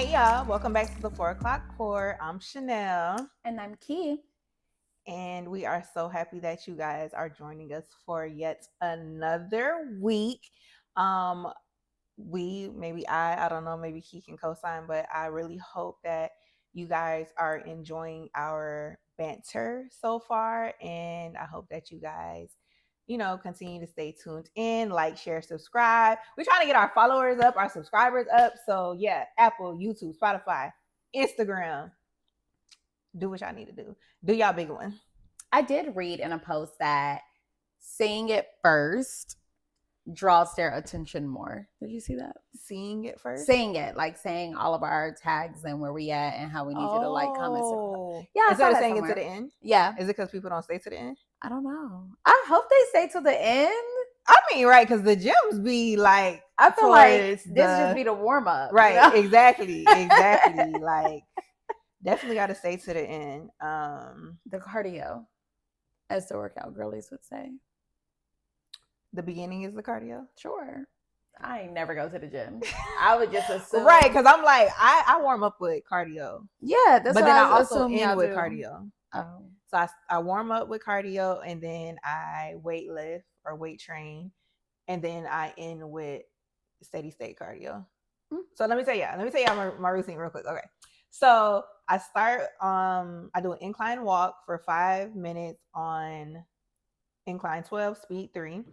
Hey y'all, welcome back to the 4 o'clock pour. I'm Chanel, And I'm Key. and we are so happy that you guys are joining us for yet another week. Um, I don't know, maybe Key can co-sign, but I really hope that you guys are enjoying our banter so far, and I hope that you guys continue to stay tuned in, like, share, subscribe. We're trying to get our followers up, our subscribers up. So yeah, Apple, YouTube, Spotify, Instagram, do what y'all need to do. Do y'all big one. I did read in a post that saying it first draws their attention more. Did you see that? Seeing it first. Saying it, like saying all of our tags and where we at and how we need you to like, comment. Yeah, instead of saying it to the end. Yeah. Is it because people don't stay to the end? I don't know. I hope they stay to the end. I mean, right, because the gyms be like, I feel like this just be the warm up. Right, you know? Exactly. Like, definitely got to stay to the end. The cardio, as the workout girlies would say. The beginning is the cardio? Sure. I ain't never go to the gym. I would just assume. Right, because I'm like, I warm up with cardio. Yeah, that's but then I also end with cardio. Oh. So I warm up with cardio, and then I weight lift or weight train, and then I end with steady state cardio. Mm-hmm. So let me tell you my routine real quick. Okay. So I start, I do an incline walk for 5 minutes on incline 12, speed 3,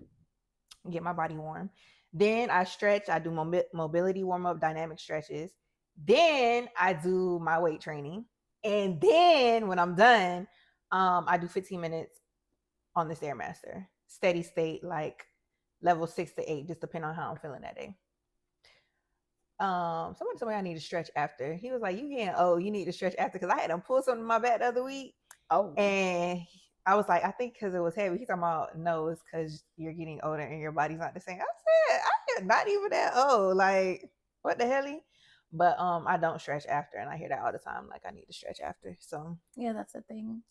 get my body warm. Then I stretch, I do mobility warm up, dynamic stretches. Then I do my weight training. And then when I'm done, I do 15 minutes on the Stairmaster, steady state, like level 6 to 8, just depending on how I'm feeling that day. Someone told me I need to stretch after. He was like, "You getting old? You need to stretch after." Because I had him pull something in my back the other week. Oh, and I was like, I think because it was heavy. He's talking about, no, it's because you're getting older and your body's not the same. I said, I am not even that old. Like, what the hell? But I don't stretch after, and I hear that all the time. Like, I need to stretch after. So yeah, that's a thing.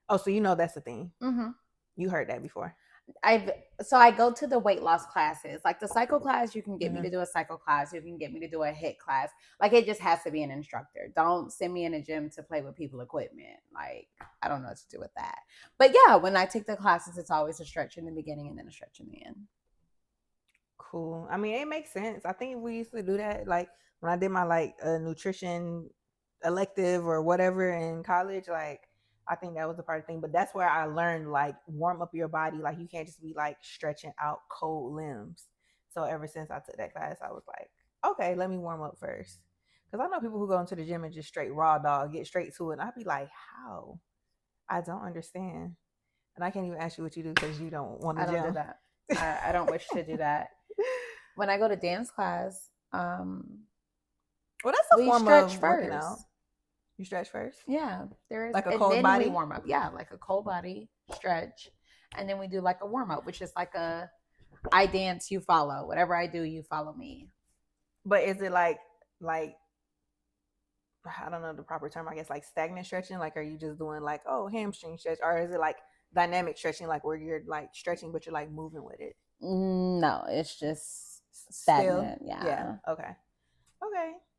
Oh, so that's the thing. Mm-hmm. You heard that before. I go to the weight loss classes, like the cycle class. You can get me to do a cycle class. You can get me to do a HIIT class. Like, it just has to be an instructor. Don't send me in a gym to play with people equipment. Like, I don't know what to do with that. But yeah, when I take the classes, it's always a stretch in the beginning and then a stretch in the end. Cool. I mean, it makes sense. I think we used to do that. Like when I did my nutrition elective or whatever in college, like I think that was the part of the thing. But that's where I learned, like, warm up your body. Like, you can't just be like stretching out cold limbs. So ever since I took that class, I was like, okay, let me warm up first. Because I know people who go into the gym and just straight raw dog, get straight to it. And I'd be like, how? I don't understand. And I can't even ask you what you do because you don't want to gym. I don't do that. I don't wish to do that. When I go to dance class, well, that's a form of working out. You stretch first? Yeah, there is like a cold body warm up. Yeah, like a cold body stretch, and then we do like a warm up, which is like I dance, you follow. Whatever I do, you follow me. But is it like I don't know the proper term? I guess like stagnant stretching. Like, are you just doing like hamstring stretch, or is it like dynamic stretching, like where you're like stretching but you're like moving with it? No, it's just stagnant. Still? Yeah. Okay.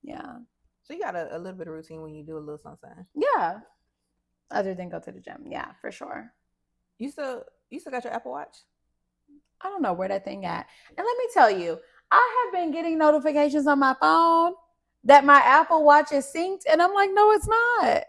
Yeah. So you got a little bit of routine when you do a little something. Yeah. Other than go to the gym. Yeah, for sure. You still got your Apple Watch? I don't know where that thing at. And let me tell you, I have been getting notifications on my phone that my Apple Watch is synced, and I'm like, no, it's not.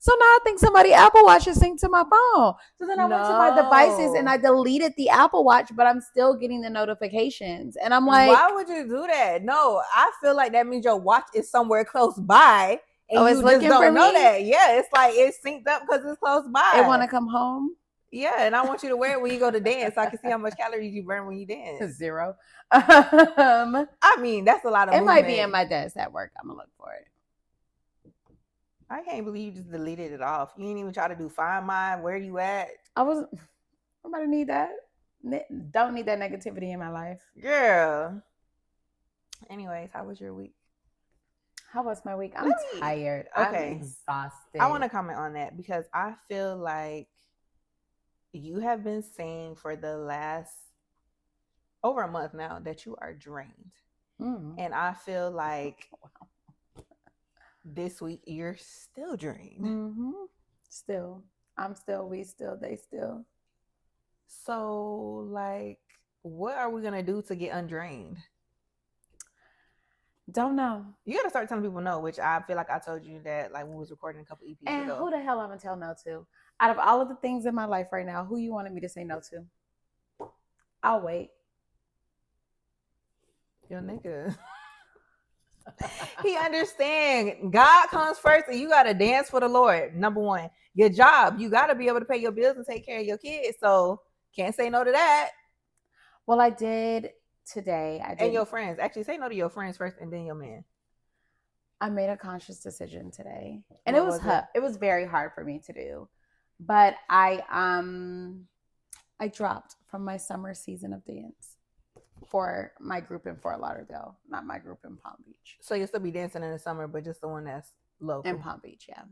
So now I think somebody Apple Watch is synced to my phone. So then I went to my devices and I deleted the Apple Watch, but I'm still getting the notifications. And I'm like, why would you do that? No, I feel like that means your watch is somewhere close by. And you just don't know that. Yeah, it's like it's synced up because it's close by. It want to come home? Yeah, and I want you to wear it when you go to dance so I can see how much calories you burn when you dance. 0. I mean, that's a lot of movement. Might be in my desk at work. I'm going to look for it. I can't believe you just deleted it off. You didn't even try to do Find My, where you at. Nobody need that. Don't need that negativity in my life. Girl. Anyways, how was your week? How was my week? I'm tired. Okay. I'm exhausted. I want to comment on that because I feel like you have been saying for the last over a month now that you are drained. And I feel like this week you're still drained. Mm-hmm. Still. I'm still, we still, they still. So, like, what are we gonna do to get undrained? Don't know. You gotta start telling people no, which I feel like I told you that like when we was recording a couple EPs And ago. who the hell I'm gonna tell no to? Out of all of the things in my life right now, who you wanted me to say no to? I'll wait. Your nigga. He understand God comes first and you gotta dance for the Lord. Number one. Your job, you gotta be able to pay your bills and take care of your kids. So can't say no to that. Well, I did today. I did. And your friends. Actually, say no to your friends first and then your man. I made a conscious decision today. And it was very hard for me to do. But I dropped from my summer season of dance for my group in Fort Lauderdale, not my group in Palm Beach. So you'll still be dancing in the summer, but just the one that's local. In Palm Beach, yeah.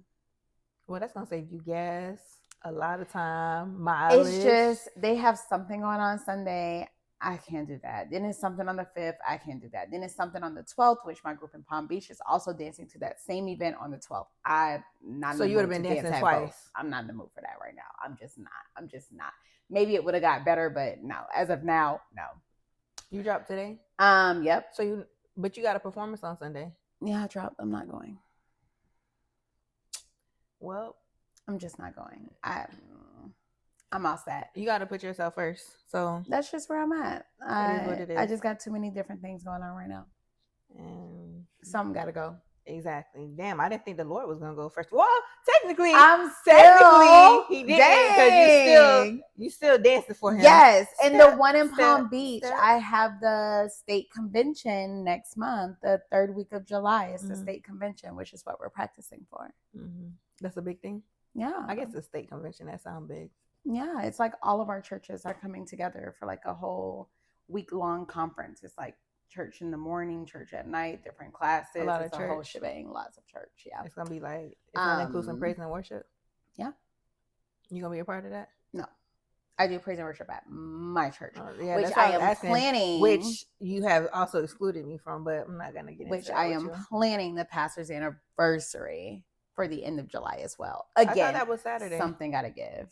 Well, that's gonna save you gas, a lot of time, mileage. It's just they have something on Sunday. I can't do that. Then it's something on the 5th. I can't do that. Then it's something on the 12th, which my group in Palm Beach is also dancing to that same event on the 12th. I'm not. So you would have been dancing twice. I'm not in the mood for that right now. I'm just not. Maybe it would have got better, but no. As of now, no. You dropped today? Yep. So but you got a performance on Sunday. Yeah, I dropped. I'm not going. Well, I'm just not going. I'm all set. You got to put yourself first. So that's just where I'm at. It is what it is. I just got too many different things going on right now. And something got to go. Exactly. Damn, I didn't think the Lord was gonna go first. Well, technically, he did because you still dancing for him. Yes, and the one in Palm Beach, I have the state convention next month, the 3rd week of July. It's the state convention, which is what we're practicing for. Mm-hmm. That's a big thing. Yeah, I guess the state convention, that sounds big. Yeah, it's like all of our churches are coming together for like a whole week-long conference. It's like church in the morning, church at night, different classes. It's a whole shebang, lots of church. Yeah. It's going to be like, it's not inclusive praise and worship. Yeah. You going to be a part of that? No. I do praise and worship at my church, yeah, which I am planning. Which you have also excluded me from, but I'm not going to get into which I am planning the pastor's anniversary for the end of July as well. Again, I thought that was Saturday. Something got to give.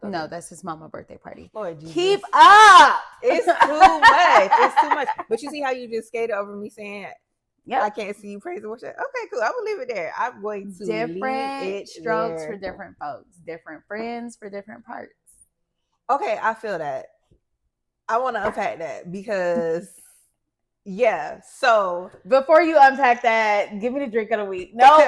No, that's his mama birthday party. Lord Jesus. Keep up. It's too much. It's too much. But you see how you just skated over me saying, "Yeah, I can't see you praise and worship." Okay, cool. I will leave it there. I'm going to different strokes for different folks, different friends for different parts. Okay, I feel that. I want to unpack that because, yeah. So before you unpack that, give me the drink of the week. No.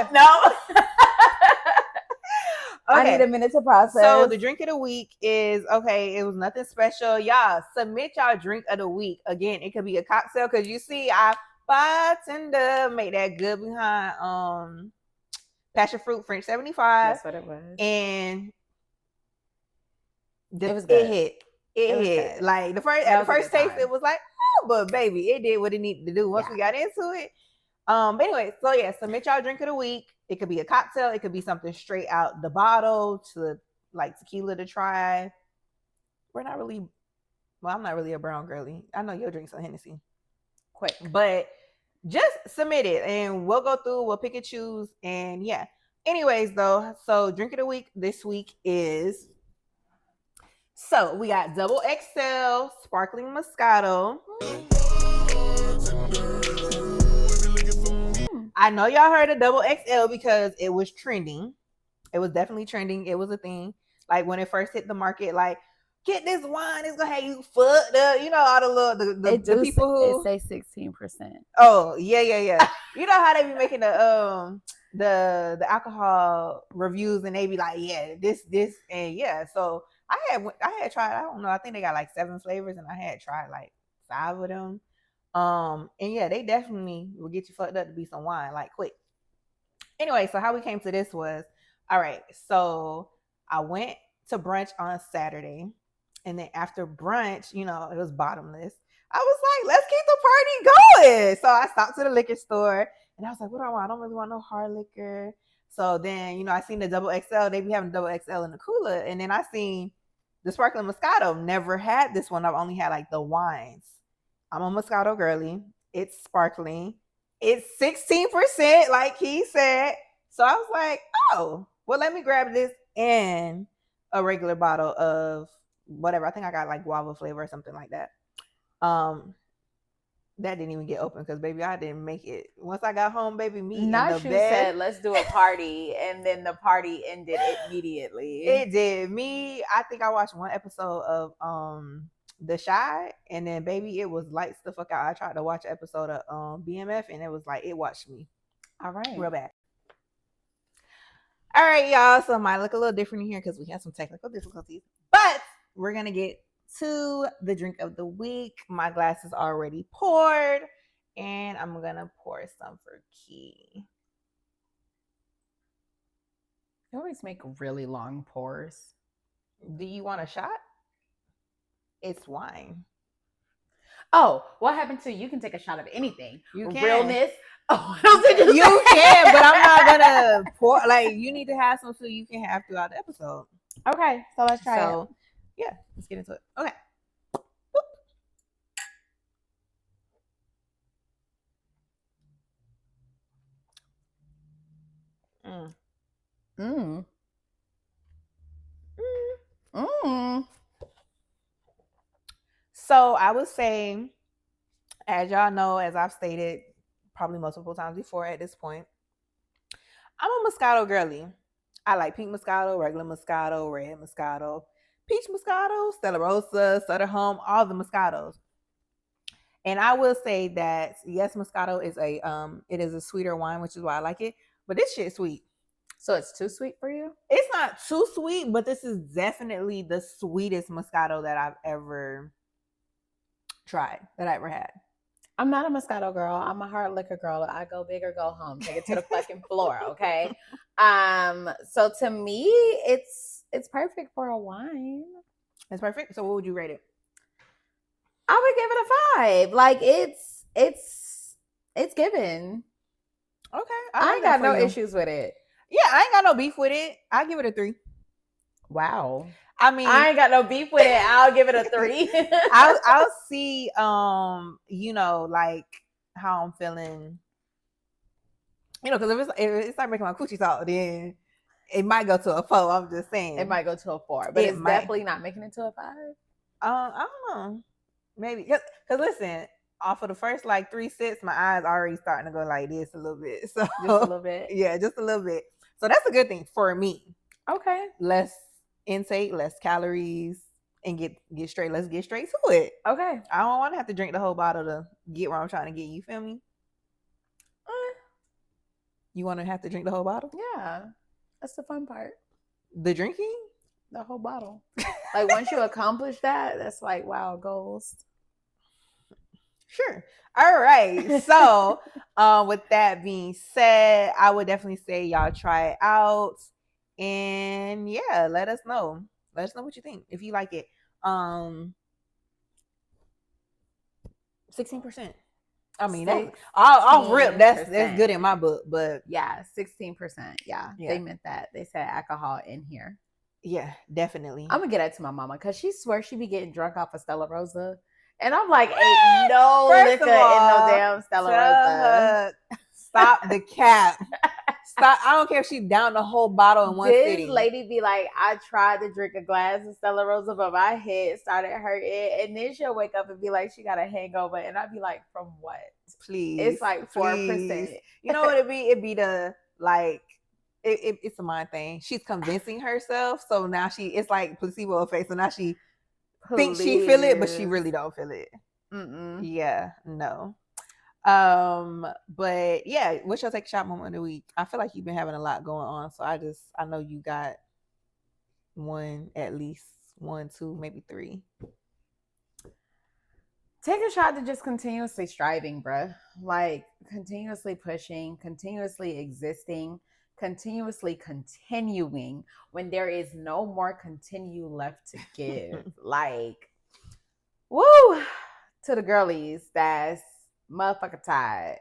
Okay. I need a minute to process. So the drink of the week is, okay, it was nothing special. Y'all, submit y'all drink of the week. Again, it could be a cocktail because you see, I bartender make that good behind passion fruit French 75. That's what it was. And it was good. It hit. Good. Like the first taste, it was like, oh, but baby, it did what it needed to do once we got into it. But anyway, so yeah, submit y'all drink of the week. It could be a cocktail. It could be something straight out the bottle to like tequila to try. I'm not really a brown girly. I know you'll drink some Hennessy. Quick. But just submit it and we'll go through, we'll pick and choose. And yeah. Anyways, though, so drink of the week this week is, so we got Double XL Sparkling Moscato. I know y'all heard of Double XL because it was trending. It was definitely trending. It was a thing. Like when it first hit the market, like, get this wine, it's gonna have you fucked up. You know, all the people who say 16%. Oh, yeah. You know how they be making the alcohol reviews and they be like, yeah, this, and yeah. So I had tried, I don't know, I think they got like 7 flavors and I had tried like 5 of them. And yeah, they definitely will get you fucked up to be some wine, like quick. Anyway, so how we came to this was, all right, so I went to brunch on Saturday, and then after brunch, you know, it was bottomless. I was like, let's keep the party going. So I stopped to the liquor store, and I was like, what do I want? I don't really want no hard liquor. So then, you know, I seen the Double XL. They be having Double XL in the cooler, and then I seen the Sparkling Moscato. Never had this one. I've only had like the wines. I'm a Moscato girly. It's sparkling. It's 16%, like he said. So I was like, oh, well, let me grab this and a regular bottle of whatever. I think I got like guava flavor or something like that. That didn't even get open because baby, I didn't make it. Once I got home, baby, me in the Nashu bed. said, "Let's do a party," and then the party ended immediately. It did. Me, I think I watched one episode of The Shy, and then baby, it was lights the fuck out. I tried to watch an episode of BMF, and it was like it watched me. All right, real bad. All right, y'all. So it might look a little different in here because we had some technical difficulties, but we're gonna get to the drink of the week. My glass is already poured, and I'm gonna pour some for Key. you always make really long pours. Do you want a shot? It's wine. Oh, what happened to you can take a shot of anything. You can. Realness. Oh, you can, but I'm not gonna pour. Like you need to have some so you can have throughout the episode. Okay, so let's try it. Yeah, let's get into it. Okay. Mm. Mm. Mm. So I would say, as y'all know, as I've stated probably multiple times before at this point, I'm a Moscato girly. I like pink Moscato, regular Moscato, red Moscato, peach Moscato, Stella Rosa, Sutter Home, all the Moscatos. And I will say that yes, Moscato is a sweeter wine, which is why I like it. But this shit's sweet. So it's too sweet for you? It's not too sweet, but this is definitely the sweetest Moscato that I've ever tried, that I ever had. I'm not a Moscato girl. I'm a hard liquor girl. I go big or go home. Take it to the fucking floor, okay? So to me, it's perfect for a wine. It's perfect. So what would you rate it? I would give it a 5. Like it's given. Okay. I ain't got no issues with it. Yeah, I ain't got no beef with it. I'll give it a 3. Wow. I mean, I ain't got no beef with it. I'll give it a 3. I'll see like how I'm feeling. Because if it's like making my coochie salt, then it might go to a 4. I'm just saying. It might go to a 4, but it's definitely not making it to a 5. I don't know. Maybe because listen, off of the first like 3 sips, my eyes already starting to go like this a little bit. So just a little bit. Yeah, just a little bit. So that's a good thing for me. Okay. Less intake, less calories, and let's get straight to it. Okay. I don't want to have to drink the whole bottle to get where I'm trying to get. You feel me? You want to have to drink the whole bottle? Yeah. That's the fun part. The drinking? The whole bottle. Like once you accomplish that, that's like, wow, goals. Sure. All right. So with that being said, I would definitely say y'all try it out. And yeah, let us know. Let us know what you think. If you like it. 16%. I mean, I'll rip. That's good in my book, but yeah, 16%. Yeah, they meant that. They said alcohol in here. Yeah, definitely. I'm gonna get that to my mama because she swears she be getting drunk off of Stella Rosa, and I'm like, ain't no liquor in no damn Stella Rosa. Stop the cap. Stop. I don't care if she down the whole bottle in one sitting. This lady be like, I tried to drink a glass of Stella Rosa, but my head started hurting. And then she'll wake up and be like, she got a hangover. And I'd be like, from what? Please. It's like 4%. You know what it'd be? It'd be the, like, it's a mind thing. She's convincing herself. So now it's like placebo effect. So now she thinks she feel it, but she really don't feel it. Mm-mm. Yeah, no. But yeah, what's your take a shot moment of the week? I feel like you've been having a lot going on, so I know you got at least 1, 2, maybe 3. Take a shot to just continuously striving, bruh. Like continuously pushing, continuously existing, continuously continuing when there is no more continue left to give. Like, woo, to the girlies that's motherfucker tired.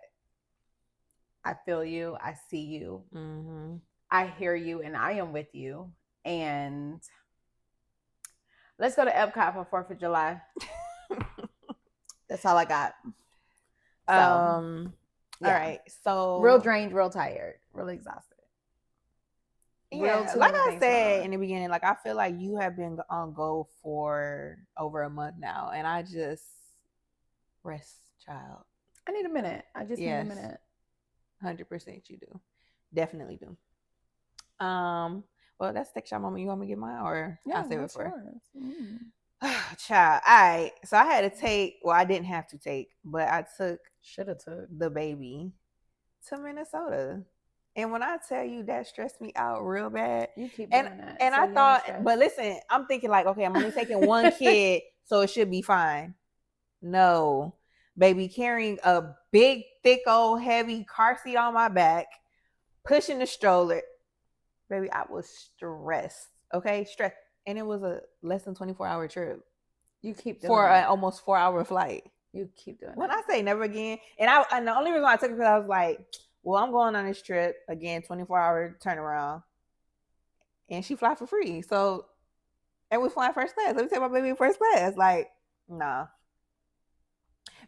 I feel you. I see you. Mm-hmm. I hear you, and I am with you. And let's go to Epcot for 4th of July. That's all I got. So. All right. So real drained, real tired, real exhausted. Yeah, like I said in the beginning, like I feel like you have been on go for over a month now, and I just rest, child. I need a minute. I just need a minute. 100% you do. Definitely do. Well, that's text shot moment. You want me to get mine or I'll save it for? Child. All right. So I had to take, well, I didn't have to take, but I should have took the baby to Minnesota. And when I tell you that stressed me out real bad, you keep doing that. And so I thought, but listen, I'm thinking like, okay, I'm only taking one kid, so it should be fine. No, baby, carrying a big, thick, old, heavy car seat on my back, pushing the stroller. Baby, I was stressed. Okay, stressed, and it was a less than 24-hour trip. You keep doing for an almost 4-hour flight. You keep doing. When I say never again, and the only reason why I took it because I was like, well, I'm going on this trip again, 24-hour turnaround, and she fly for free. So, and we flying first class. Let me take my baby first class. Like, nah.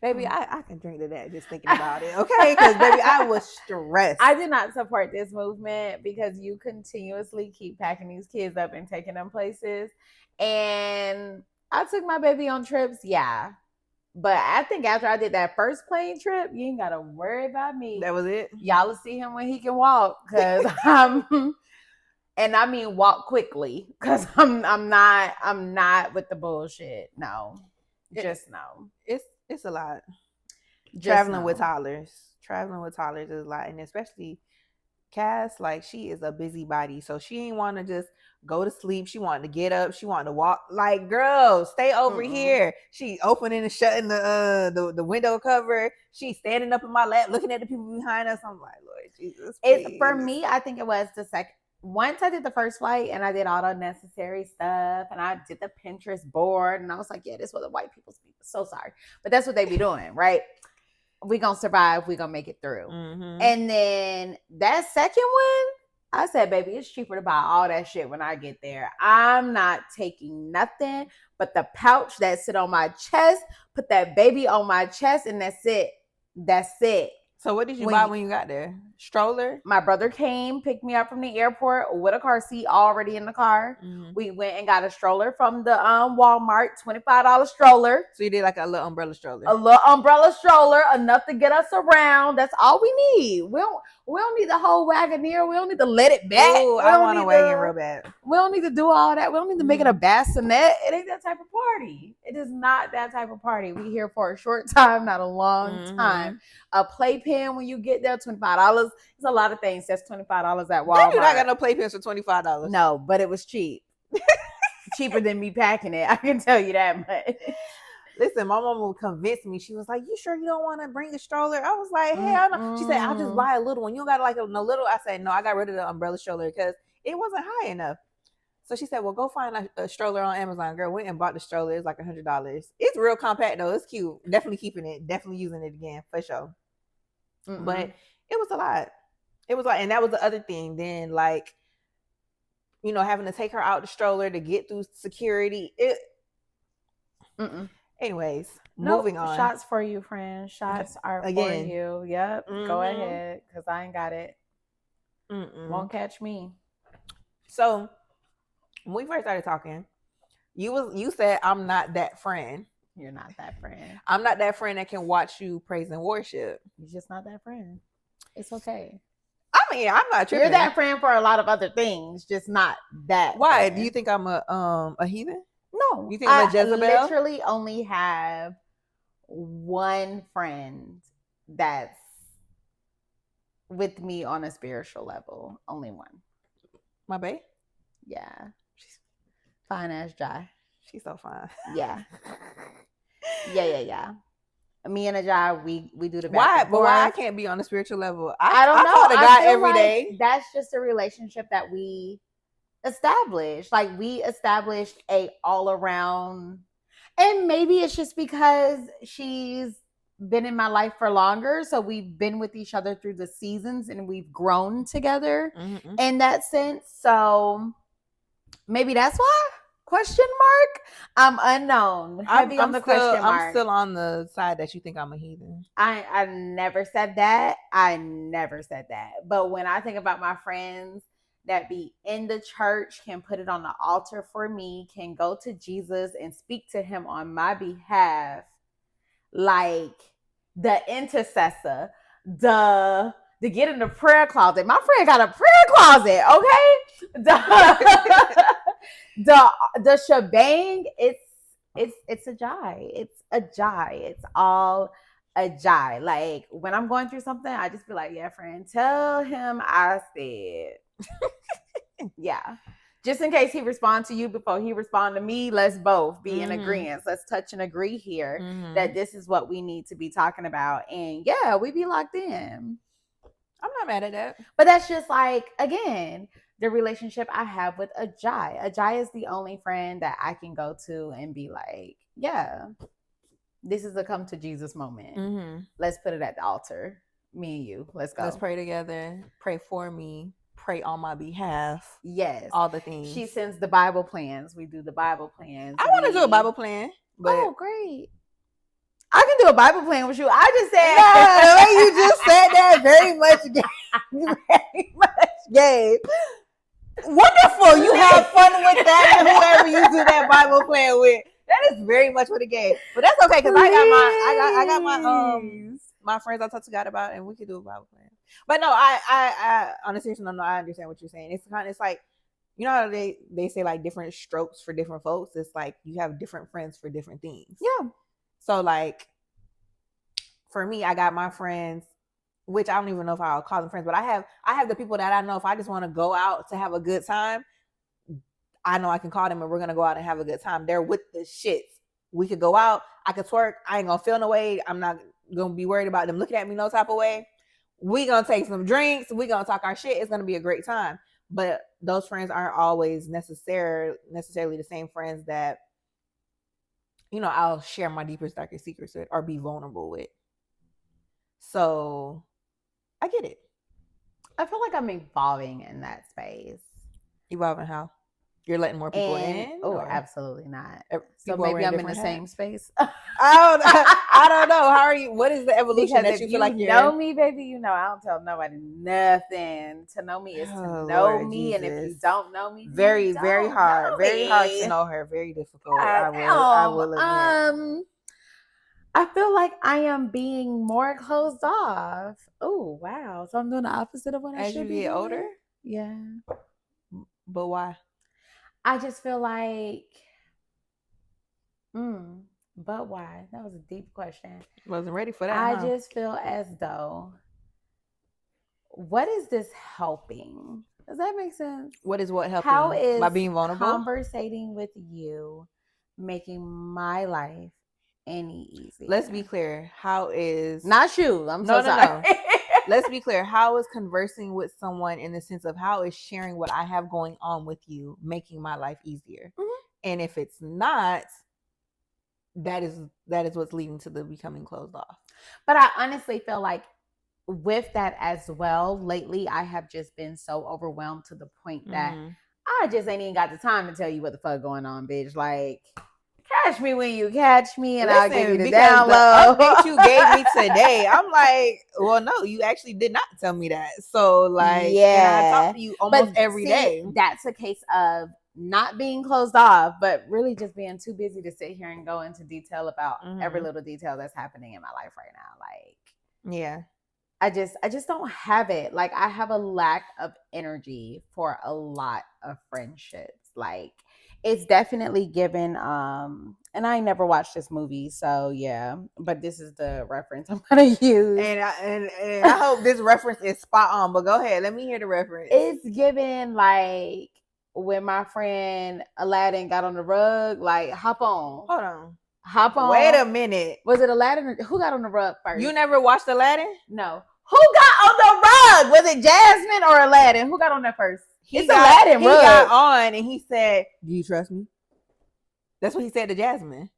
Baby, I can drink to that just thinking about it, okay? Because, baby, I was stressed. I did not support this movement because you continuously keep packing these kids up and taking them places. And I took my baby on trips, yeah. But I think after I did that first plane trip, you ain't got to worry about me. That was it? Y'all will see him when he can walk. Because and I mean walk quickly. Because I'm not with the bullshit. No. Just no. It's a lot. Traveling with toddlers is a lot, and especially Cass, like she is a busybody, so she ain't want to just go to sleep. She wanted to get up. She wanted to walk. Like, girl, stay over here. She opening and shutting the window cover. She standing up in my lap, looking at the people behind us. I'm like, Lord Jesus, please. For me, I think it was the second. Once I did the first flight and I did all the necessary stuff and I did the Pinterest board and I was like, yeah, this is what the white people speak. So sorry. But that's what they be doing, right? We gonna survive. We gonna make it through. And then that second one, I said, baby, it's cheaper to buy all that shit when I get there. I'm not taking nothing but the pouch that sit on my chest, put that baby on my chest, and that's it. That's it. So what did you buy when you got there? Stroller? My brother came, picked me up from the airport with a car seat already in the car. We went and got a stroller from the Walmart, $25 stroller. So you did like a little umbrella stroller? A little umbrella stroller, enough to get us around. That's all we need. We don't need the whole Wagoneer. We don't need to let it back. Ooh, I want a wagon real bad. We don't need to do all that. We don't need to make it a bassinet. It ain't that type of party. It is not that type of party. We here for a short time, not a long time. A playpen when you get there, $25. It's a lot of things. That's $25 at Walmart. You not got no playpens for $25. No, but it was cheap. Cheaper than me packing it. I can tell you that much. Listen, my mom convinced me. She was like, you sure you don't want to bring a stroller? I was like, hell no. She said, I'll just buy a little one. You don't got to like no little. I said, no, I got rid of the umbrella stroller because it wasn't high enough. So she said, well, go find a stroller on Amazon. Girl, went and bought the stroller. It's like $100. It's real compact though. It's cute. Definitely keeping it. Definitely using it again for sure. But it was a lot. It was like, and that was the other thing. Then like, you know, having to take her out the stroller to get through security. Anyways, moving on. Shots for you, friend. Shots are for you. Yep. Go ahead, because I ain't got it. Won't catch me. So when we first started talking, you said I'm not that friend. You're not that friend. I'm not that friend that can watch you praise and worship. You're just not that friend. It's okay. I mean, I'm not tripping. You're that friend for a lot of other things, just not that. Why? Friend. Do you think I'm a heathen? No. You think I'm a Jezebel? I literally only have one friend that's with me on a spiritual level. Only one. My bae? Yeah. She's fine as Jai. She's so fine. Yeah. Yeah. Me and Ajay, we do the back why, and but forth. why I can't be on the spiritual level? I don't know. I talk to God every day. That's just a relationship that we established. Like we established a all around, and maybe it's just because she's been in my life for longer, so we've been with each other through the seasons, and we've grown together in that sense. So maybe that's why. Question mark? I'm unknown. Heavy on the question mark. I'm still on the side that you think I'm a heathen. I never said that. I never said that. But when I think about my friends that be in the church, can put it on the altar for me, can go to Jesus and speak to him on my behalf, like the intercessor, the get in the prayer closet. My friend got a prayer closet, okay? The shebang, it's a jai. It's a jai. It's all a jai. Like when I'm going through something, I just be like, yeah, friend, tell him I said. Yeah. Just in case he responds to you before he responds to me, let's both be in agreement. Let's touch and agree here that this is what we need to be talking about. And yeah, we be locked in. I'm not mad at that. But that's just like, again, the relationship I have with a Jai. A Jai is the only friend that I can go to and be like, yeah, this is a come to Jesus moment. Let's put it at the altar. Me and you. Let's go. Let's pray together. Pray for me. Pray on my behalf. Yes. All the things. She sends the Bible plans. We do the Bible plans. I want to do a Bible plan. But oh, great. I can do a Bible plan with you. I just said the way you just said that very much gay. Wonderful. You have fun with that and whoever you do that Bible plan with. That is very much what it gave. But that's okay because I got my friends I talk to God about, and we could do a Bible plan. But no, I on a serious note, no, I understand what you're saying. It's like, you know how they say like different strokes for different folks. It's like you have different friends for different things. Yeah. So like for me, I got my friends, which I don't even know if I'll call them friends, but I have the people that I know if I just want to go out to have a good time, I know I can call them and we're gonna go out and have a good time. They're with the shits. We could go out, I could twerk, I ain't gonna feel no way. I'm not gonna be worried about them looking at me no type of way. We gonna take some drinks, we gonna talk our shit. It's gonna be a great time. But those friends aren't always necessarily the same friends that, you know, I'll share my deepest, darkest secrets with or be vulnerable with. So I get it. I feel like I'm evolving in that space. Evolving how? You're letting more people in? Oh, absolutely not. So maybe I'm in the same space. I don't know. How are you? What is the evolution because that you feel like you're know me, baby, you know I don't tell nobody nothing. To know me is to know Lord me. Jesus. And if you don't know me, very hard. Very hard to know her. Very difficult. I will admit. I feel like I am being more closed off. Oh, wow. So I'm doing the opposite of what I should be doing. As you get older? Yeah. But why? I just feel like, but why? That was a deep question. Wasn't ready for that. I just feel as though, what is this helping? Does that make sense? What is what helping? How is by being vulnerable? Conversating with you making my life any easier? Let's be clear. How is not you? I'm so sorry. No. Let's be clear. How is conversing with someone in the sense of how is sharing what I have going on with you making my life easier? And if it's not, that is what's leading to the becoming closed off. But I honestly feel like with that as well, lately I have just been so overwhelmed to the point that I just ain't even got the time to tell you what the fuck going on, bitch. Like, catch me when you catch me, and I'll give you the download. The update you gave me today, I'm like, well, no, you actually did not tell me that. So, like, yeah, I talk to you almost every day. That's a case of not being closed off, but really just being too busy to sit here and go into detail about every little detail that's happening in my life right now. Like, yeah, I just don't have it. Like, I have a lack of energy for a lot of friendships. Like, it's definitely given, and I never watched this movie, so yeah, but this is the reference I'm gonna use. And I hope this reference is spot on, but go ahead, let me hear the reference. It's given like when my friend Aladdin got on the rug, like hop on. Hold on. Hop on. Wait a minute. Was it Aladdin or who got on the rug first? You never watched Aladdin? No. Who got on the rug? Was it Jasmine or Aladdin? Who got on there first? Aladdin. He got on and he said, "Do you trust me?" That's what he said to Jasmine.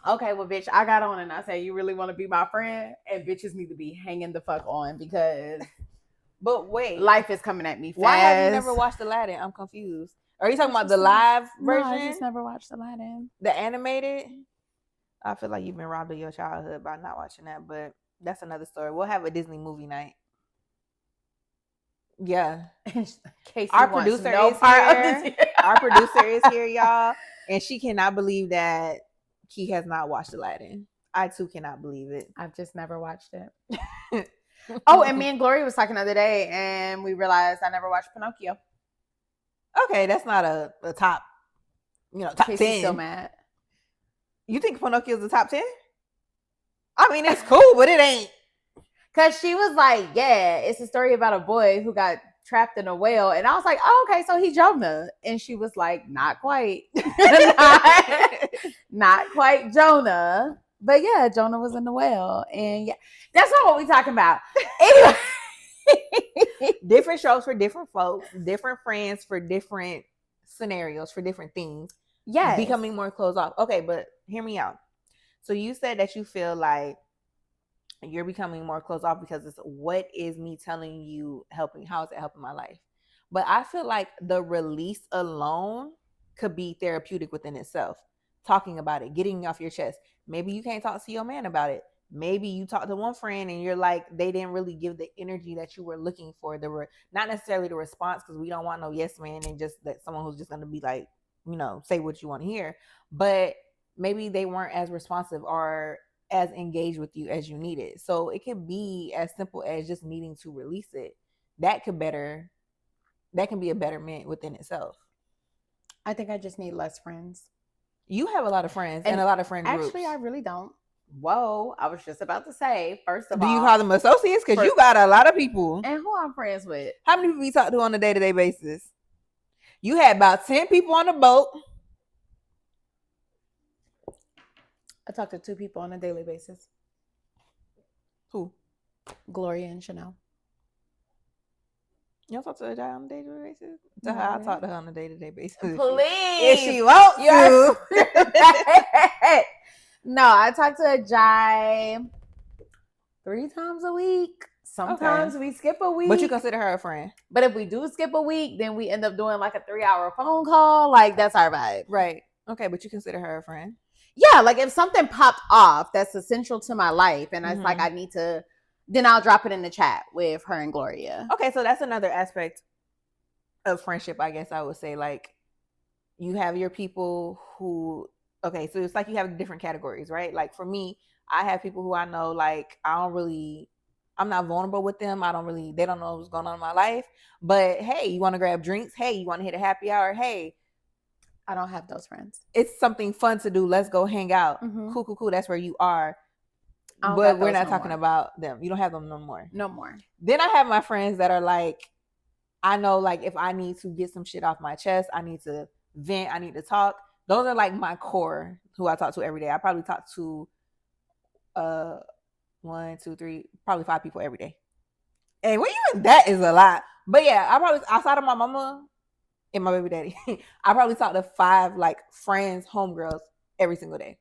Okay, well, bitch, I got on and I said, "You really want to be my friend?" And bitches need to be hanging the fuck on because But wait, life is coming at me fast. Why have you never watched Aladdin? I'm confused. Are you talking about the live version? No, I just never watched Aladdin. The animated? I feel like you've been robbed of your childhood by not watching that, but that's another story. We'll have a Disney movie night. Yeah. Our producer is here. Our producer is here, y'all. And she cannot believe that he has not watched Aladdin. I too cannot believe it. I've just never watched it. Oh, and me and Gloria was talking the other day, and we realized I never watched Pinocchio. Okay, that's not a top, top 10. Still mad. You think Pinocchio's the top 10? I mean, it's cool, but it ain't. Because she was like, yeah, it's a story about a boy who got trapped in a whale. And I was like, oh, okay, so he Jonah. And she was like, not quite. not quite Jonah. But yeah, Jonah was in the whale. And yeah, that's not what we're talking about. Anyway. Different shows for different folks, different friends for different scenarios, for different things. Yeah. Becoming more closed off. Okay, but hear me out. So you said that you feel like you're becoming more closed off because it's what is me telling you helping? How is it helping my life? But I feel like the release alone could be therapeutic within itself. Talking about it, getting off your chest. Maybe you can't talk to your man about it. Maybe you talk to one friend and you're like, they didn't really give the energy that you were looking for. Not necessarily the response, because we don't want no yes man and just that someone who's just going to be like, say what you want to hear. But maybe they weren't as responsive or as engaged with you as you needed. So it could be as simple as just needing to release it. That can be a betterment within itself. I think I just need less friends. You have a lot of friends and a lot of friend groups. Actually, I really don't. Whoa, I was just about to say, first of all. Do you call them associates? Because you got a lot of people. And who I'm friends with. How many people you talk to on a day-to-day basis? You had about 10 people on the boat. I talk to 2 people on a daily basis. Who? Gloria and Chanel. You don't talk to a guy on a day-to-day basis? Tell her I talk to her on a day-to-day basis. Please. If she wants to. No, I talk to a guy 3 times a week. Sometimes we skip a week. But you consider her a friend. But if we do skip a week, then we end up doing like a 3-hour phone call. Like, that's our vibe. Right. Okay, but you consider her a friend? Yeah, like if something popped off that's essential to my life and it's like I need to, then I'll drop it in the chat with her and Gloria. Okay, so that's another aspect of friendship, I guess I would say. Like, you have your people who, okay, so it's like you have different categories, right? Like for me, I have people who I know, like, I'm not vulnerable with them. They don't know what's going on in my life. But hey, you want to grab drinks? Hey, you want to hit a happy hour? Hey. I don't have those friends. It's something fun to do. Let's go hang out. Mm-hmm. Cool. That's where you are. But we're not talking about them. You don't have them no more. No more. Then I have my friends that are like, I know, like, if I need to get some shit off my chest, I need to vent, I need to talk. Those are like my core who I talk to every day. I probably talk to 1, 2, 3, probably 5 people every day. And when even that is a lot. But yeah, I probably, outside of my mama and my baby daddy, I probably talk to 5 like friends, homegirls every single day.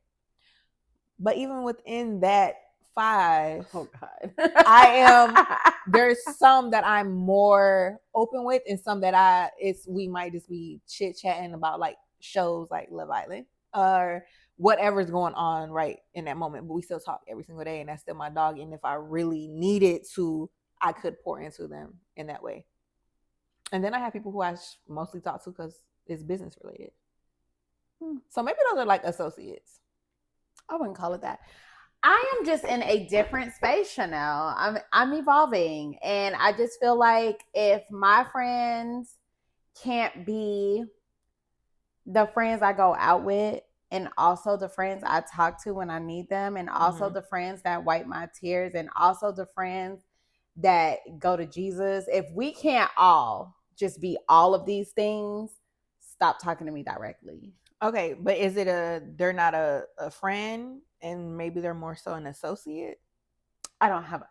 But even within that 5, oh God, there's some that I'm more open with, and some that we might just be chit chatting about like shows like Love Island or whatever's going on right in that moment. But we still talk every single day, and that's still my dog. And if I really needed to, I could pour into them in that way. And then I have people who I mostly talk to because it's business related. So maybe those are like associates. I wouldn't call it that. I am just in a different space, Chanel. I'm evolving, and I just feel like if my friends can't be the friends I go out with, and also the friends I talk to when I need them, and also the friends that wipe my tears, and also the friends that go to Jesus, if we can't all just be all of these things, stop talking to me directly. Okay, but is it they're not a friend and maybe they're more so an associate? I don't have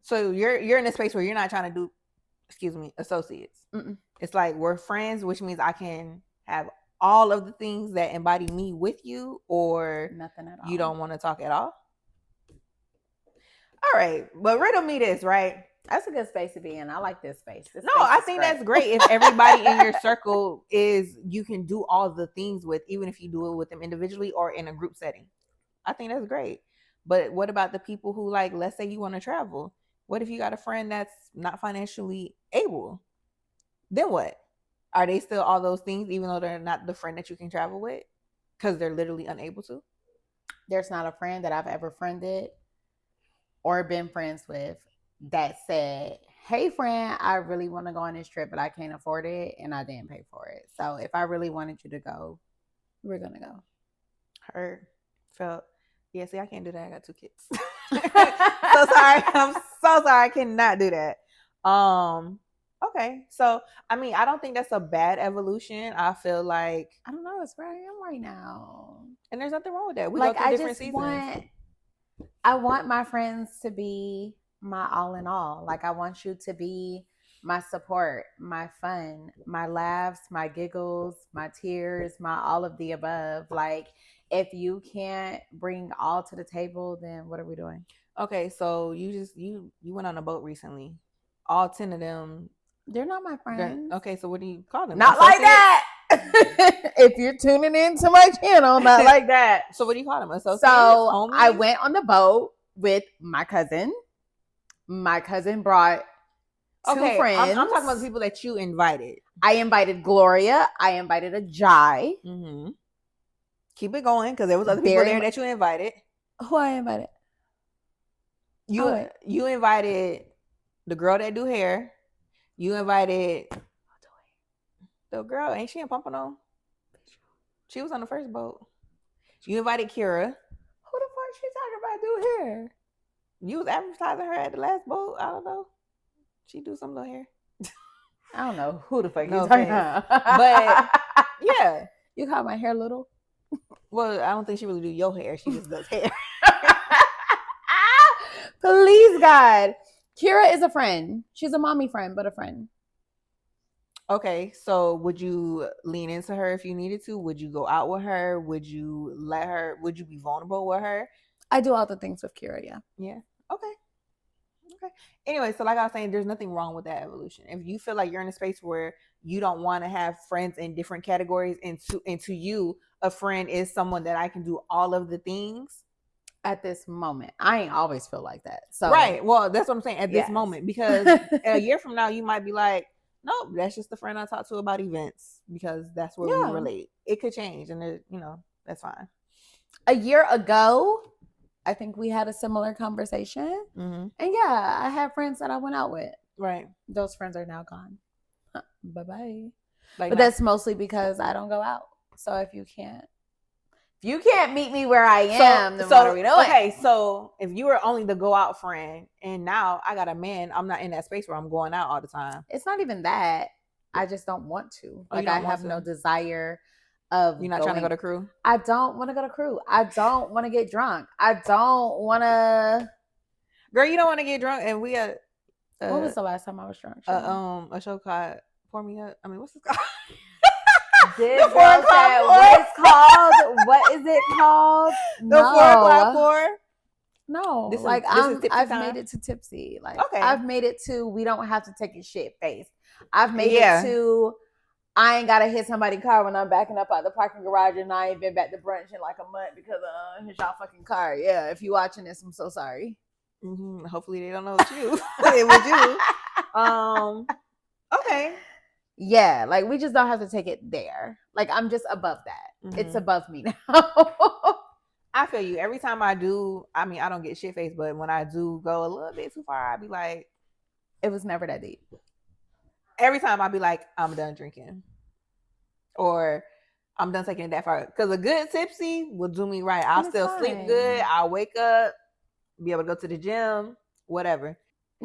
So you're in a space where you're not trying to do, associates. Mm-mm. It's like we're friends, which means I can have all of the things that embody me with you, or nothing at all. You don't want to talk at all? All right, but riddle me this, right? That's a good space to be in. I like this space. No, I think that's great. If everybody in your circle is, you can do all the things with, even if you do it with them individually or in a group setting. I think that's great. But what about the people who, like, let's say you want to travel. What if you got a friend that's not financially able? Then what? Are they still all those things even though they're not the friend that you can travel with? Because they're literally unable to? There's not a friend that I've ever friended or been friends with that said, hey friend, I really want to go on this trip, but I can't afford it and I didn't pay for it. So if I really wanted you to go, we're gonna go. Heard. Felt. Yeah, see, I can't do that. I got 2 kids. So sorry. I'm so sorry. I cannot do that. Okay. So I mean, I don't think that's a bad evolution. I feel like, I don't know, it's where I am right now. And there's nothing wrong with that. We like, go through I different just seasons. I want my friends to be my all in all. Like, I want you to be my support, my fun, my laughs, my giggles, my tears, my all of the above. Like, if you can't bring all to the table, then what are we doing? Okay, so you went on a boat recently. All 10 of them. They're not my friends. Okay, so what do you call them? Not like that. If you're tuning into my channel, not like that. So what do you call them? Associates? So homies? I went on the boat with my cousin. My cousin brought 2 friends. I'm talking about the people that you invited. I invited Gloria. I invited Ajay. Mm-hmm. Keep it going, because there was other people there that you invited. Who I invited? You invited the girl that do hair. You invited the girl. Ain't she in Pompano? She was on the first boat. You invited Kira. Who the fuck she talking about do hair? You was advertising her at the last boat. I don't know. She do some little hair. I don't know who the fuck you talking about. But yeah. You call my hair little? Well, I don't think she really do your hair. She just does hair. Please, God. Kira is a friend. She's a mommy friend, but a friend. Okay, so would you lean into her if you needed to? Would you go out with her? Would you be vulnerable with her? I do all the things with Kira, yeah. Yeah. Okay. Anyway, so like I was saying, there's nothing wrong with that evolution. If you feel like you're in a space where you don't want to have friends in different categories, and to you, a friend is someone that I can do all of the things. At this moment, I ain't always feel like that. So right. Well, that's what I'm saying. At this moment, because a year from now, you might be like, nope, that's just the friend I talk to about events, because that's where we relate. It could change, and that's fine. A year ago, I think we had a similar conversation. Mm-hmm. And yeah, I have friends that I went out with. Right. Those friends are now gone. Bye-bye. But that's mostly because I don't go out. So if you can't meet me where I am, then what are we doing? Okay, so if you were only the go out friend, and now I got a man, I'm not in that space where I'm going out all the time. It's not even that. I just don't want to. Like, I have no desire of You're not trying to go to crew? I don't want to go to crew. I don't want to get drunk. I don't want to. Girl, you don't want to get drunk, and we had. What was the last time I was drunk? A show called Pour Me Up. I mean, what's it called? This girl said, what is called? What is it called? The 4 o'clock pour? No, I've made it to tipsy. Like, okay. I've made it to we don't have to take a shit face. I've made it to I ain't gotta hit somebody's car when I'm backing up out the parking garage, and I ain't been back to brunch in like a month because hit y'all fucking car. Yeah, if you watching this, I'm so sorry. Mm-hmm. Hopefully they don't know it's you. It was you. Okay. Yeah, like, we just don't have to take it there. Like, I'm just above that. Mm-hmm. It's above me now. I feel you. Every time I do, I mean, I don't get shit faced, but when I do go a little bit too far, I'd be like, it was never that deep. Every time I'd be like, I'm done drinking. Or I'm done taking it that far. Because a good tipsy will do me right. I'll still sleep good. I'll wake up, be able to go to the gym, whatever.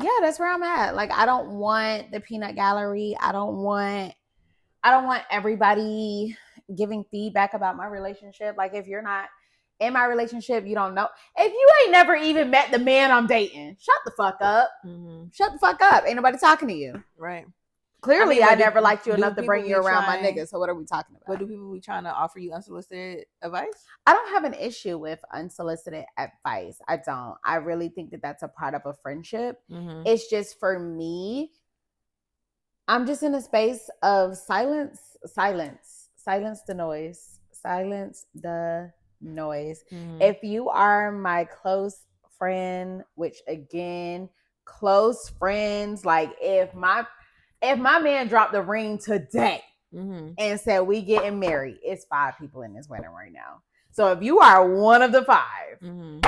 Yeah, that's where I'm at. Like, I don't want the peanut gallery. I don't want everybody giving feedback about my relationship. Like, if you're not in my relationship, you don't know. If you ain't never even met the man I'm dating, shut the fuck up. Mm-hmm. Shut the fuck up. Ain't nobody talking to you. Right. Clearly, I never liked you enough to bring you around my niggas. So what are we talking about? But do people be trying to offer you unsolicited advice? I don't have an issue with unsolicited advice. I don't. I really think that that's a part of a friendship. Mm-hmm. It's just for me, I'm just in a space of silence the noise. Silence the noise. Mm-hmm. If you are my close friend, which again, close friends, like if my man dropped the ring today and said we getting married, it's 5 people in this wedding right now. So if you are one of the 5,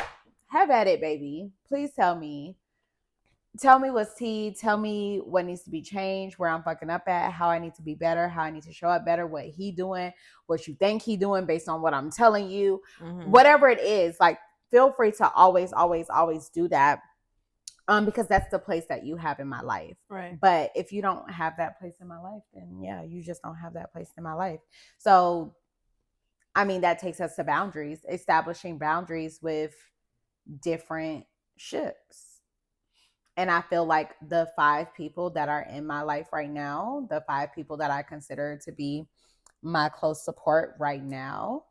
have at it, baby. Please tell me what's tea. Tell me what needs to be changed, where I'm fucking up at, how I need to be better, how I need to show up better, what he doing, what you think he doing based on what I'm telling you. Whatever it is, like feel free to always do that. Because that's the place that you have in my life. Right. But if you don't have that place in my life, then yeah, you just don't have that place in my life. So, I mean, that takes us to boundaries, establishing boundaries with different ships. And I feel like the 5 people that are in my life right now, the 5 people that I consider to be my close support right now,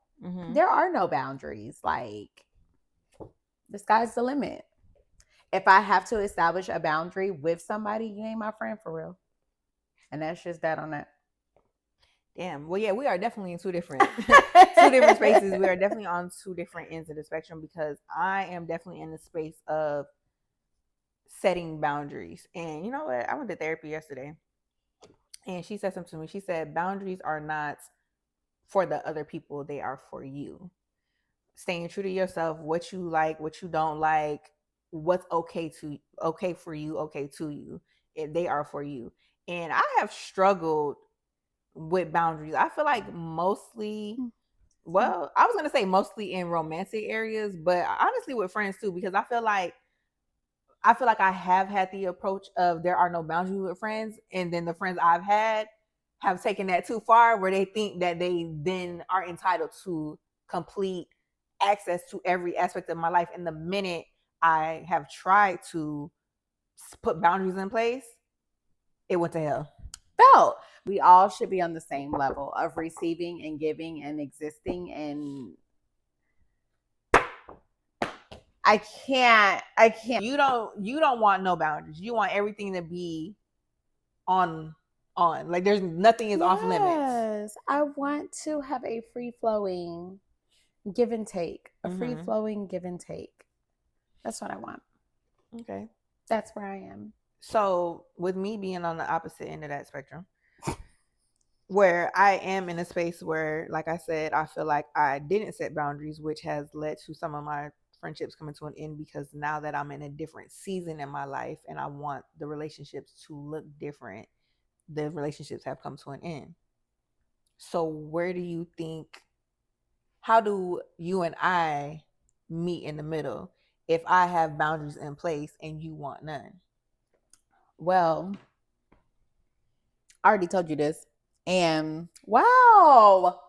there are no boundaries. Like, the sky's the limit. If I have to establish a boundary with somebody, you ain't my friend for real. And that's just that on that. Damn. Well, yeah, we are definitely in 2 different spaces. We are definitely on 2 different ends of the spectrum, because I am definitely in the space of setting boundaries. And you know what? I went to therapy yesterday, and she said something to me. She said, boundaries are not for the other people. They are for you. Staying true to yourself, what you like, what you don't like, what's okay for you, okay to you. They are for you. And I have struggled with boundaries. I feel like mostly, well, I was going to say mostly in romantic areas, but honestly with friends too, because I feel like I have had the approach of there are no boundaries with friends. And then the friends I've had have taken that too far, where they think that they then are entitled to complete access to every aspect of my life. And the minute I have tried to put boundaries in place, it went to hell. Felt we all should be on the same level of receiving and giving and existing. And I can't. You don't want no boundaries. You want everything to be on. Like there's nothing is off limits. Yes, I want to have a free flowing give and take. A free flowing give and take. That's what I want. Okay. That's where I am. So with me being on the opposite end of that spectrum, where I am in a space where, like I said, I feel like I didn't set boundaries, which has led to some of my friendships coming to an end, because now that I'm in a different season in my life and I want the relationships to look different, the relationships have come to an end. So where do you think, how do you and I meet in the middle if I have boundaries in place and you want none? Well, I already told you this. And wow,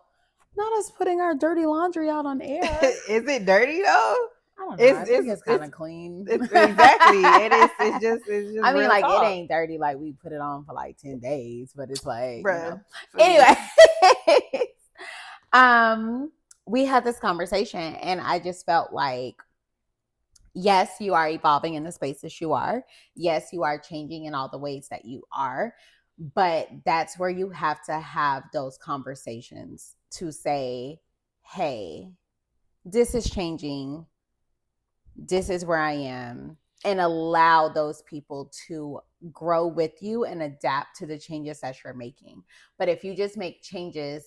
not us putting our dirty laundry out on air. Is it dirty though? I don't know. I think it's kind of clean. Exactly. It is. It's just. I mean, like talk. It ain't dirty. Like we put it on for like 10 days, but it's like, bruh. Anyway, we had this conversation, and I just felt like, yes, you are evolving in the spaces you are. Yes, you are changing in all the ways that you are. But that's where you have to have those conversations to say, hey, this is changing. This is where I am. And allow those people to grow with you and adapt to the changes that you're making. But if you just make changes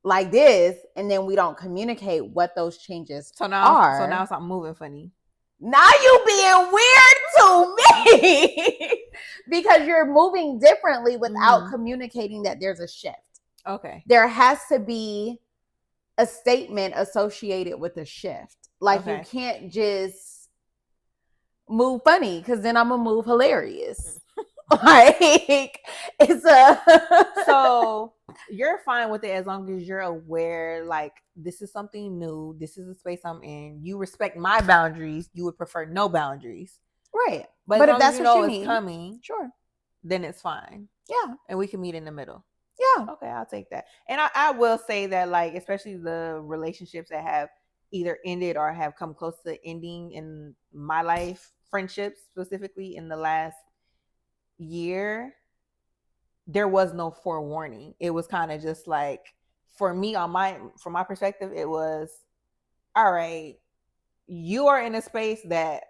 like this, and then we don't communicate what those changes are. So now it's not moving funny. Now you being weird to me because you're moving differently without communicating that there's a shift. Okay. There has to be a statement associated with a shift. Like you can't just move funny, because then I'm gonna move hilarious. Like it's a so you're fine with it as long as you're aware, like this is something new, this is the space I'm in, you respect my boundaries, you would prefer no boundaries, right? But if that's what you need coming, sure, then it's fine. Yeah. And we can meet in the middle. Yeah. Okay, I'll take that. And I will say that, like, especially the relationships that have either ended or have come close to ending in my life, friendships specifically in the last year, there was no forewarning. It was kind of just like, for me, from my perspective, it was, all right, you are in a space that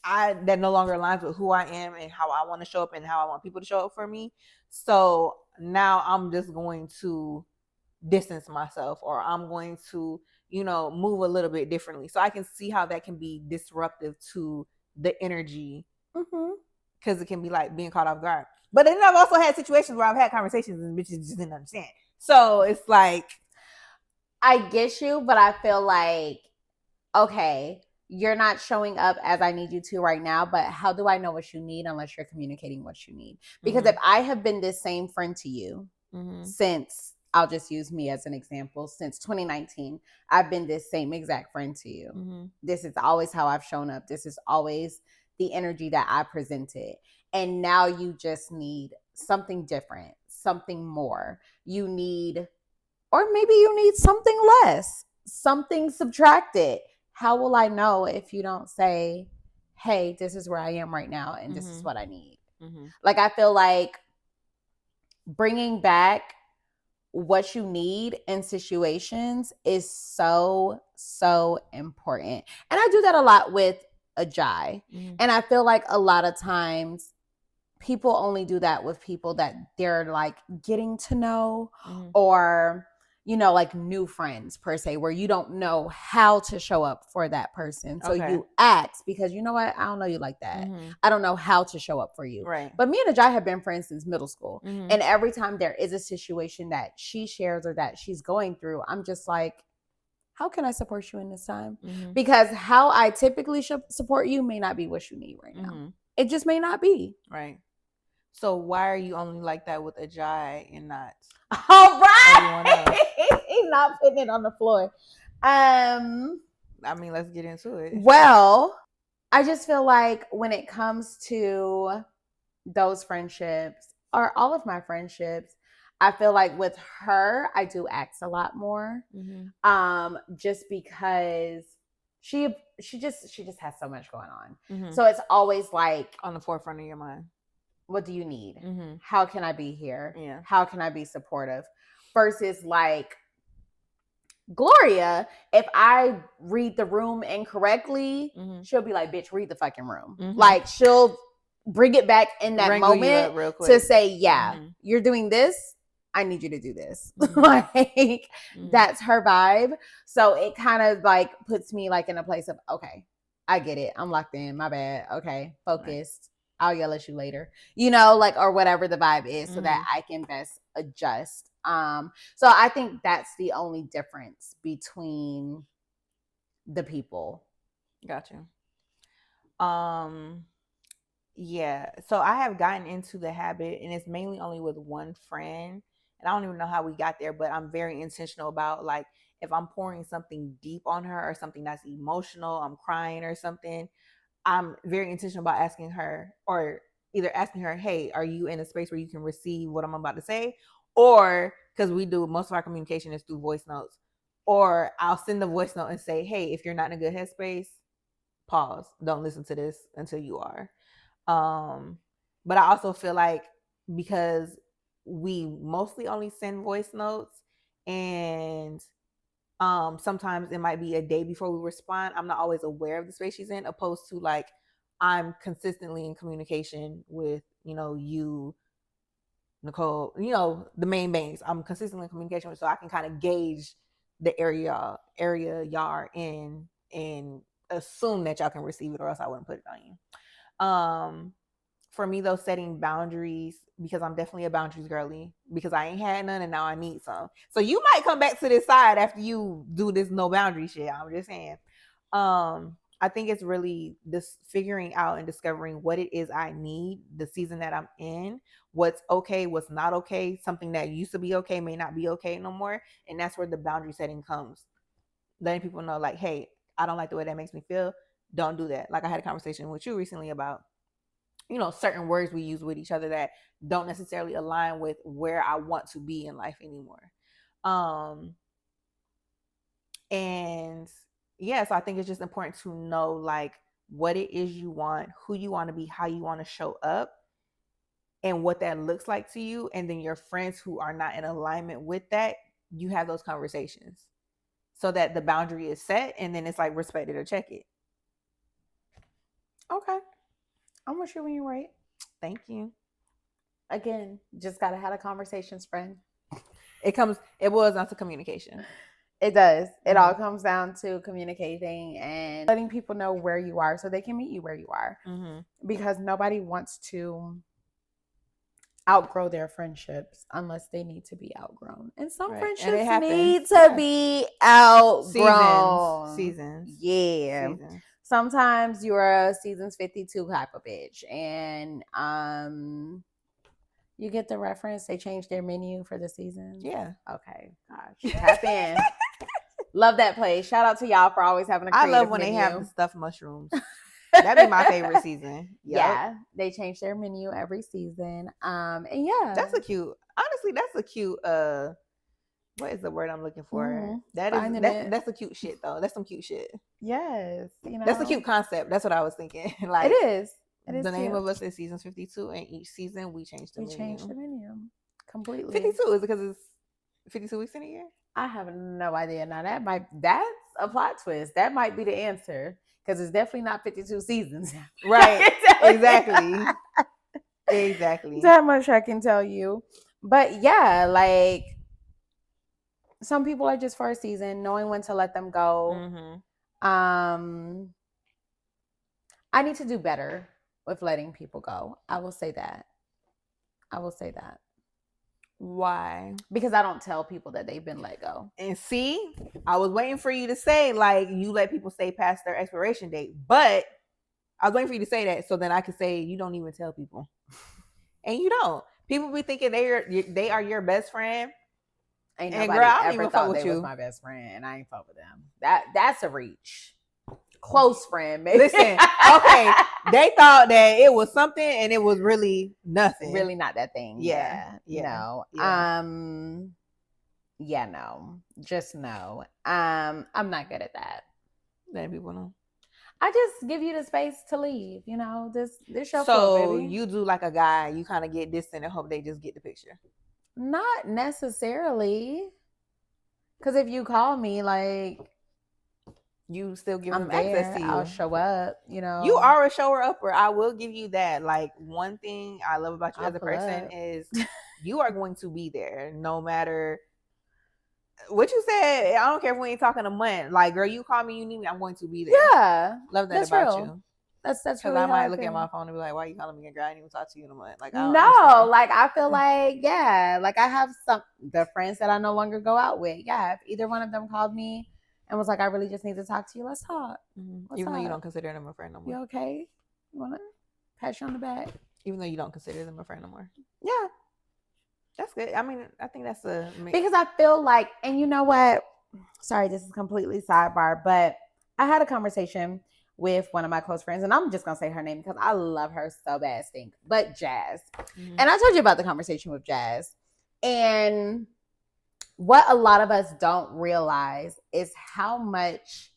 no longer aligns with who I am and how I want to show up and how I want people to show up for me. So now I'm just going to distance myself, or I'm going to, move a little bit differently. So I can see how that can be disruptive to the energy, because it can be like being caught off guard. But then I've also had situations where I've had conversations and bitches just didn't understand. So it's like, I get you, but I feel like, okay, you're not showing up as I need you to right now, but how do I know what you need unless you're communicating what you need? Because if I have been this same friend to you since, I'll just use me as an example, since 2019, I've been this same exact friend to you. This is always how I've shown up. This is always the energy that I presented. And now you just need something different, something more. You need, or maybe you need something less, something subtracted. How will I know if you don't say, hey, this is where I am right now and this is what I need? Like, I feel like bringing back what you need in situations is so, so important. And I do that a lot with Ajay. And I feel like a lot of times people only do that with people that they're like getting to know, or, like new friends per se, where you don't know how to show up for that person. So you ask because you know what? I don't know you like that. I don't know how to show up for you. Right. But me and Ajay have been friends since middle school. And every time there is a situation that she shares or that she's going through, I'm just like, how can I support you in this time? Because how I typically support you may not be what you need right now. It just may not be. Right. So why are you only like that with Ajay and not? All right. He's not putting it on the floor. I mean, let's get into it. Well, I just feel like when it comes to those friendships, or all of my friendships, I feel like with her, I do ask a lot more. Just because she just has so much going on. So it's always like on the forefront of your mind. What do you need? How can I be here? Yeah. How can I be supportive? Versus like Gloria, if I read the room incorrectly, she'll be like, bitch, read the fucking room. Like, she'll bring it back in that moment to say, yeah, you're doing this. I need you to do this. Like, that's her vibe. So it kind of like puts me like in a place of, okay, I get it. I'm locked in. My bad. Okay, focused. Right. I'll yell at you later, like, or whatever the vibe is, so that I can best adjust. So I think that's the only difference between the people. Gotcha. Yeah. So I have gotten into the habit, and it's mainly only with one friend, and I don't even know how we got there, but I'm very intentional about, like, if I'm pouring something deep on her or something that's emotional, I'm crying or something, I'm very intentional about asking her, or either asking her, hey, are you in a space where you can receive what I'm about to say? Or, because we do, most of our communication is through voice notes, or I'll send the voice note and say, hey, if you're not in a good headspace, pause. Don't listen to this until you are. But I also feel like, because we mostly only send voice notes, and sometimes it might be a day before we respond, I'm not always aware of the space she's in, opposed to like, I'm consistently in communication with, you, Nicole, the main banks. I'm consistently in communication with, so I can kind of gauge the area y'all are in and assume that y'all can receive it, or else I wouldn't put it on you. For me though, setting boundaries, because I'm definitely a boundaries girly, because I ain't had none and now I need some. So you might come back to this side after you do this no boundary shit. I'm just saying. I think it's really this figuring out and discovering what it is I need, the season that I'm in, what's okay, what's not okay. Something that used to be okay may not be okay no more. And that's where the boundary setting comes. Letting people know, like, hey, I don't like the way that makes me feel. Don't do that. Like, I had a conversation with you recently about, certain words we use with each other that don't necessarily align with where I want to be in life anymore. And yeah, so I think it's just important to know like what it is you want, who you want to be, how you want to show up, and what that looks like to you. And then your friends who are not in alignment with that, you have those conversations so that the boundary is set, and then it's like respect it or check it. Okay. I'm with you when you're right. Thank you. Again, just gotta have a conversations, friend. It boils down to communication. It does. It all comes down to communicating and letting people know where you are so they can meet you where you are. Because nobody wants to outgrow their friendships unless they need to be outgrown. And some friendships need to be outgrown. Seasons. Yeah. Seasons. Sometimes you're a seasons 52 type of bitch. And you get the reference. They changed their menu for the season. Yeah. Okay. Gosh. Tap in. Love that place. Shout out to y'all for always having a creative I love when menu. they have the stuffed mushrooms. That'd be my favorite season. Yep. Yeah. They change their menu every season. And yeah. That's a cute what is the word I'm looking for? That's a cute shit though. That's some cute shit. Yes. That's a cute concept. That's what I was thinking. Like it is. The name of us is seasons 52, and each season we change the menu. We change the menu completely. 52 is because it's 52 weeks in a year. I have no idea. Now that's a plot twist. That might be the answer because it's definitely not 52 seasons. Right. Exactly. Exactly. That much I can tell you. But yeah, like some people are just for a season, knowing when to let them go. I need to do better with letting people go. I will say that. Why? Because I don't tell people that they've been let go. And see, I was waiting for you to say like you let people stay past their expiration date, but I was waiting for you to say that so then I could say you don't even tell people, and you don't. People be thinking they are your best friend. Ain't nobody girl, I don't ever even thought they was my best friend, and I ain't fuck with them. That's a reach. Close friend, maybe. Listen, okay, they thought that it was something, and it was really nothing. Really not that thing. Yeah. No. Yeah. No. Just no. I'm not good at that. Letting people know. I just give you the space to leave. This your so floor, baby. You do like a guy. You kind of get distant and hope they just get the picture. Not necessarily, because if you call me, like. You still give them access to you. I'll show up, You are a shower upper. I will give you that. Like, one thing I love about you as a person is you are going to be there no matter what you said. I don't care if we ain't talking a month. Like, girl, you call me, you need me, I'm going to be there. Yeah. Love that about you. That's because really I might look at my phone and be like, why are you calling me a girl? I didn't even talk to you in a month. Like, I feel like, yeah, like I have the friends that I no longer go out with. Yeah, if either one of them called me and was like, I really just need to talk to you. Let's talk. Even though you don't consider them a friend no more. You okay? You want to pat you on the back? Even though you don't consider them a friend no more. Yeah. That's good. I mean, I think that's because I feel like, and you know what? Sorry, this is completely sidebar, but I had a conversation with one of my close friends, and I'm just going to say her name because I love her so bad, stink. But Jazz. And I told you about the conversation with Jazz. And what a lot of us don't realize is how much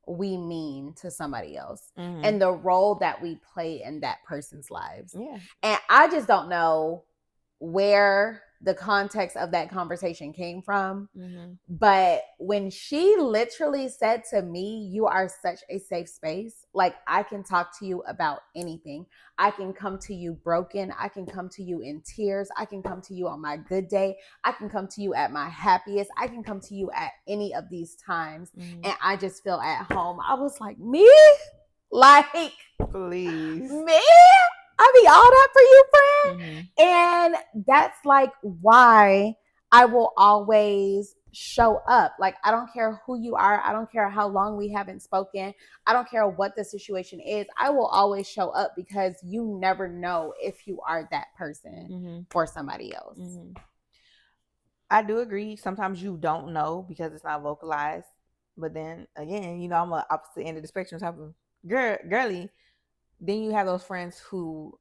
we mean to somebody else and the role that we play in that person's lives. Yeah. And I just don't know where the context of that conversation came from. But when she literally said to me, you are such a safe space. Like, I can talk to you about anything. I can come to you broken. I can come to you in tears. I can come to you on my good day. I can come to you at my happiest. I can come to you at any of these times. And I just feel at home. I was like, me? Like, please. Me? I be all that for you, friend. And that's like why I will always show up. Like, I don't care who you are. I don't care how long we haven't spoken. I don't care what the situation is. I will always show up because you never know if you are that person for somebody else. I do agree. Sometimes you don't know because it's not vocalized. But then again, I'm an opposite end of the spectrum type of girly. Then you have those friends who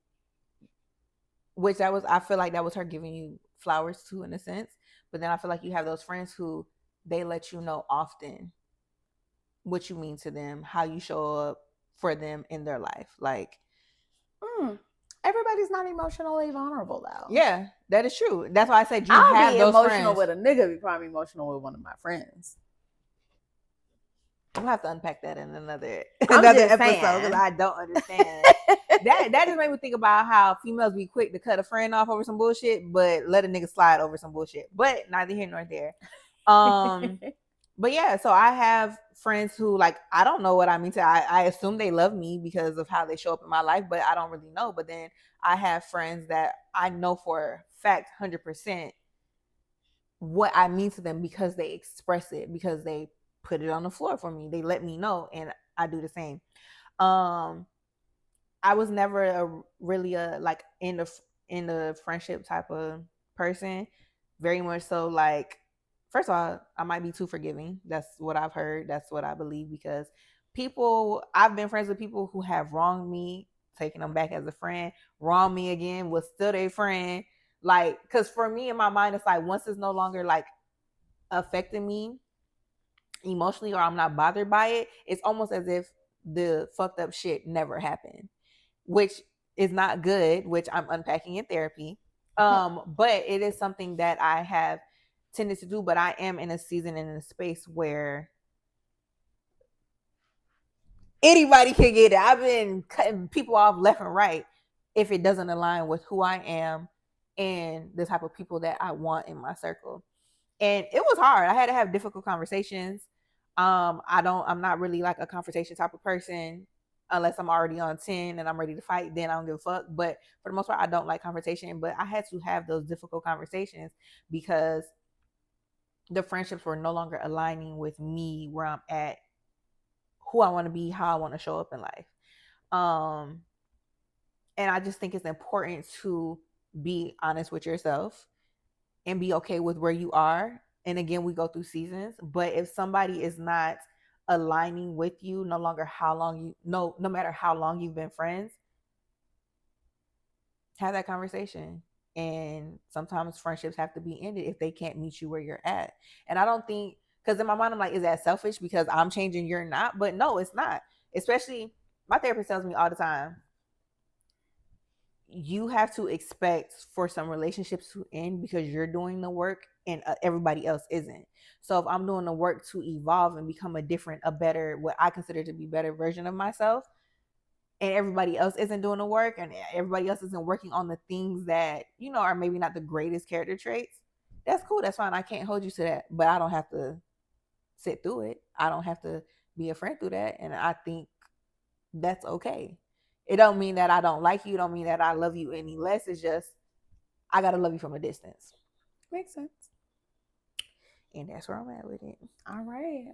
which I feel like that was her giving you flowers too, in a sense. But then I feel like you have those friends who they let you know often what you mean to them, how you show up for them in their life. Like, everybody's not emotionally vulnerable though. Yeah, that is true. That's why I said you I'll have be those emotional friends. with a nigga before I'm emotional with one of my friends. We'll have to unpack that in another episode because I don't understand. that just made me think about how females be quick to cut a friend off over some bullshit, but let a nigga slide over some bullshit. But neither here nor there. But yeah, so I have friends who, like, I don't know what I mean to. I assume they love me because of how they show up in my life, but I don't really know. But then I have friends that I know for a fact 100% what I mean to them because they express it, because they put it on the floor for me. They let me know, and I do the same. I was never really a like in the friendship type of person. Very much so, like, first of all, I might be too forgiving. That's what I've heard. That's what I believe, because I've been friends with people who have wronged me, taking them back as a friend, wronged me again, was still their friend. Like, because for me, in my mind, it's like once it's no longer like affecting me emotionally, or I'm not bothered by it, it's almost as if the fucked up shit never happened, which is not good, which I'm unpacking in therapy. But it is something that I have tended to do, but I am in a season and in a space where anybody can get it. I've been cutting people off left and right if it doesn't align with who I am and the type of people that I want in my circle. And it was hard. I had to have difficult conversations. I'm not really like a confrontation type of person unless I'm already on 10 and I'm ready to fight, then I don't give a fuck. But for the most part, I don't like confrontation. But I had to have those difficult conversations because the friendships were no longer aligning with me, where I'm at, who I want to be, how I want to show up in life. And I just think it's important to be honest with yourself and be okay with where you are. And again, we go through seasons, but if somebody is not aligning with you, no longer how long you no matter how long you've been friends, have that conversation. And sometimes friendships have to be ended if they can't meet you where you're at. And I don't think, because in my mind I'm like, is that selfish because I'm changing, you're not? But no, it's not. Especially, my therapist tells me all the time, you have to expect for some relationships to end because you're doing the work and everybody else isn't. So if I'm doing the work to evolve and become a better, what I consider to be better version of myself, and everybody else isn't doing the work and everybody else isn't working on the things that, are maybe not the greatest character traits, that's cool. That's fine. I can't hold you to that, but I don't have to sit through it. I don't have to be a friend through that. And I think that's okay. It don't mean that I don't like you. It don't mean that I love you any less. It's just I gotta love you from a distance. Makes sense. And that's where I'm at with it. All right.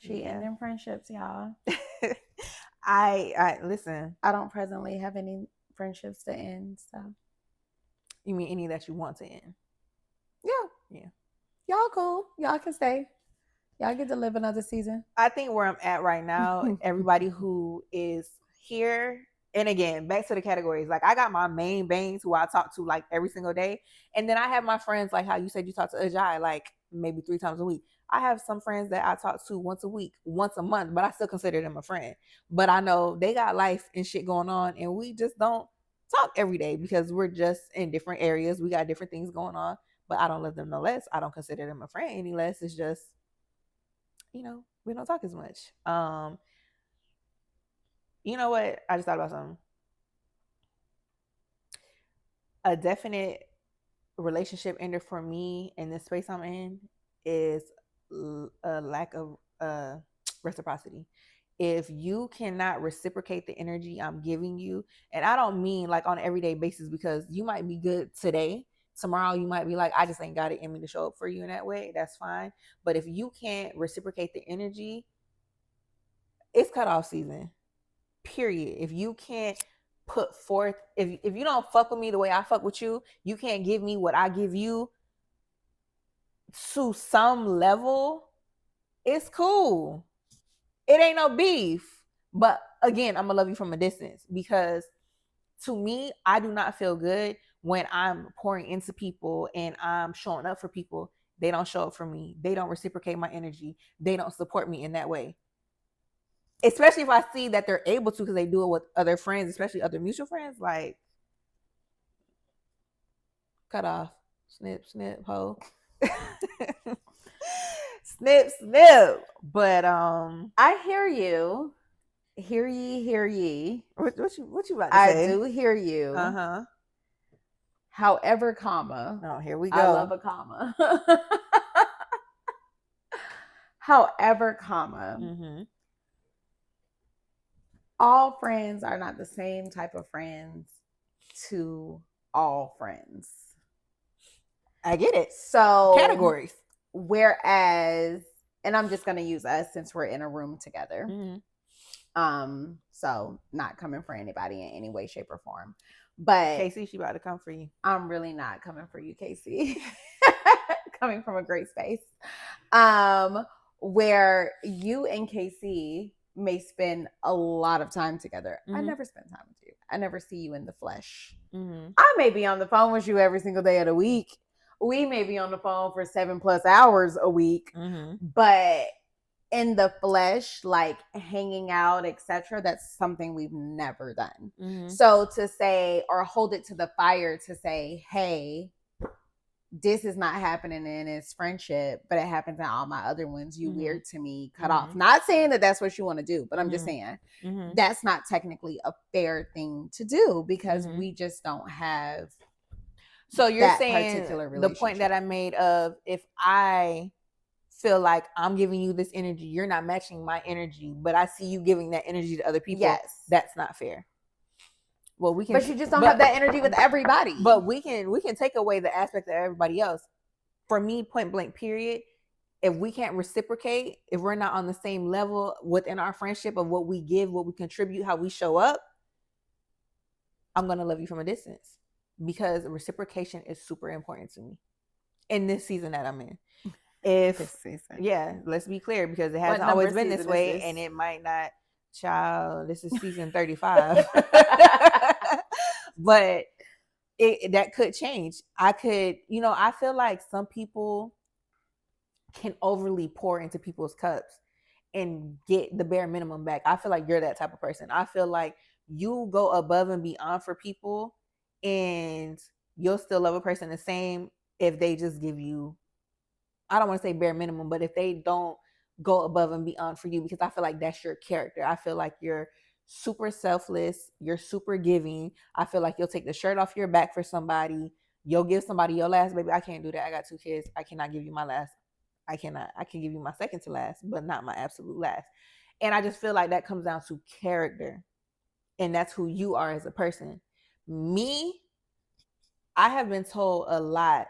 She ending friendships, y'all. I listen. I don't presently have any friendships to end. So, you mean any that you want to end? Yeah. Y'all cool. Y'all can stay. Y'all get to live another season. I think where I'm at right now, everybody who is here, and again, back to the categories. Like, I got my main bangs who I talk to like every single day, and then I have my friends, like how you said you talk to Ajay like maybe 3 times a week. I have some friends that I talk to once a week, once a month, but I still consider them a friend. But I know they got life and shit going on, and we just don't talk every day because we're just in different areas. We got different things going on, but I don't love them no less. I don't consider them a friend any less. It's just, we don't talk as much. You know what? I just thought about something. A definite relationship ender for me in this space I'm in is a lack of reciprocity. If you cannot reciprocate the energy I'm giving you, and I don't mean like on an everyday basis, because you might be good today, tomorrow you might be like, I just ain't got it in me to show up for you in that way. That's fine. But if you can't reciprocate the energy, it's cutoff season. Period. If you can't put forth, if you don't fuck with me the way I fuck with you, you can't give me what I give you to some level, it's cool. It ain't no beef. But again, I'm gonna love you from a distance, because to me, I do not feel good when I'm pouring into people and I'm showing up for people, they don't show up for me. They don't reciprocate my energy. They don't support me in that way. Especially if I see that they're able to, because they do it with other friends, especially other mutual friends, like, cut off. Snip, snip, ho. Snip, snip. But I hear you. Hear ye, hear ye. What you about to say? I do hear you. Uh-huh. However, comma. Oh, here we go. I love a comma. However, comma. Mm-hmm. All friends are not the same type of friends to all friends. I get it. So categories. Whereas, and I'm just gonna use us since we're in a room together. Mm-hmm. So not coming for anybody in any way, shape, or form. But Casey, she about to come for you. I'm really not coming for you, Casey. Coming from a great space. Where you and Casey may spend a lot of time together. Mm-hmm. I never spend time with you. I never see you in the flesh. Mm-hmm. I may be on the phone with you every single day of the week. We may be on the phone for 7+ hours a week. Mm-hmm. But in the flesh, like hanging out, etc., that's something we've never done. Mm-hmm. So to say, or hold it to the fire to say, hey, this is not happening in this friendship, but it happens in all my other ones. You weird to me, cut off. Not saying that that's what you want to do, but I'm just saying that's not technically a fair thing to do because we just don't have. So you're saying the point that I made of if I feel like I'm giving you this energy, you're not matching my energy, but I see you giving that energy to other people. Yes, that's not fair. Well, we can, but you just don't have that energy with everybody. But we can take away the aspect of everybody else. For me, point blank, period. If we can't reciprocate, if we're not on the same level within our friendship of what we give, what we contribute, how we show up, I'm gonna love you from a distance because reciprocation is super important to me in this season that I'm in. Let's be clear because it hasn't always been this way, and it might not. Child, this is season 35. But that could change. I feel like some people can overly pour into people's cups and get the bare minimum back. I feel like you're that type of person. I feel like you go above and beyond for people and you'll still love a person the same if they just give you, I don't want to say bare minimum, but if they don't go above and beyond for you, because I feel like that's your character. I feel like you're super selfless. You're super giving. I feel like you'll take the shirt off your back for somebody. You'll give somebody your last, baby. I can't do that. I got 2 kids. I cannot give you my last. I can give you my second to last, but not my absolute last. And I just feel like that comes down to character. And that's who you are as a person. Me, I have been told a lot,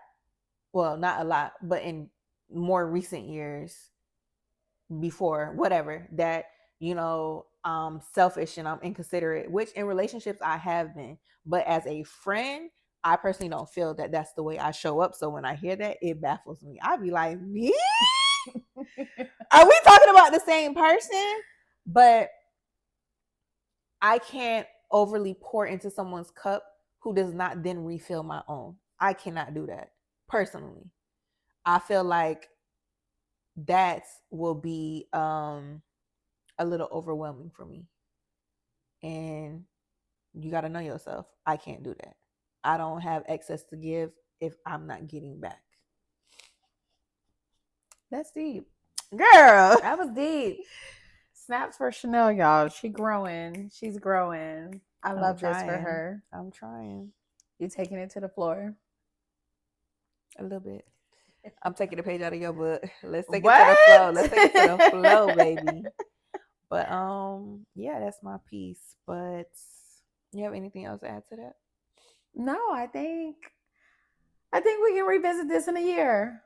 well, not a lot, but in more recent years, before whatever, that I'm selfish and I'm inconsiderate, which in relationships I have been, but as a friend I personally don't feel that that's the way I show up. So when I hear that, it baffles me. I'd be like, me? Are we talking about the same person? But I can't overly pour into someone's cup who does not then refill my own. I cannot do that personally. I feel like that will be a little overwhelming for me. And you got to know yourself. I can't do that. I don't have excess to give if I'm not getting back. That's deep. Girl. That was deep. Snaps for Chanel, y'all. She's growing. I love this for her. I'm trying. You taking it to the floor? A little bit. I'm taking a page out of your book. Let's take it to the flow. Let's take it to the flow, baby. But yeah, that's my piece. But you have anything else to add to that? No, I think we can revisit this in a year.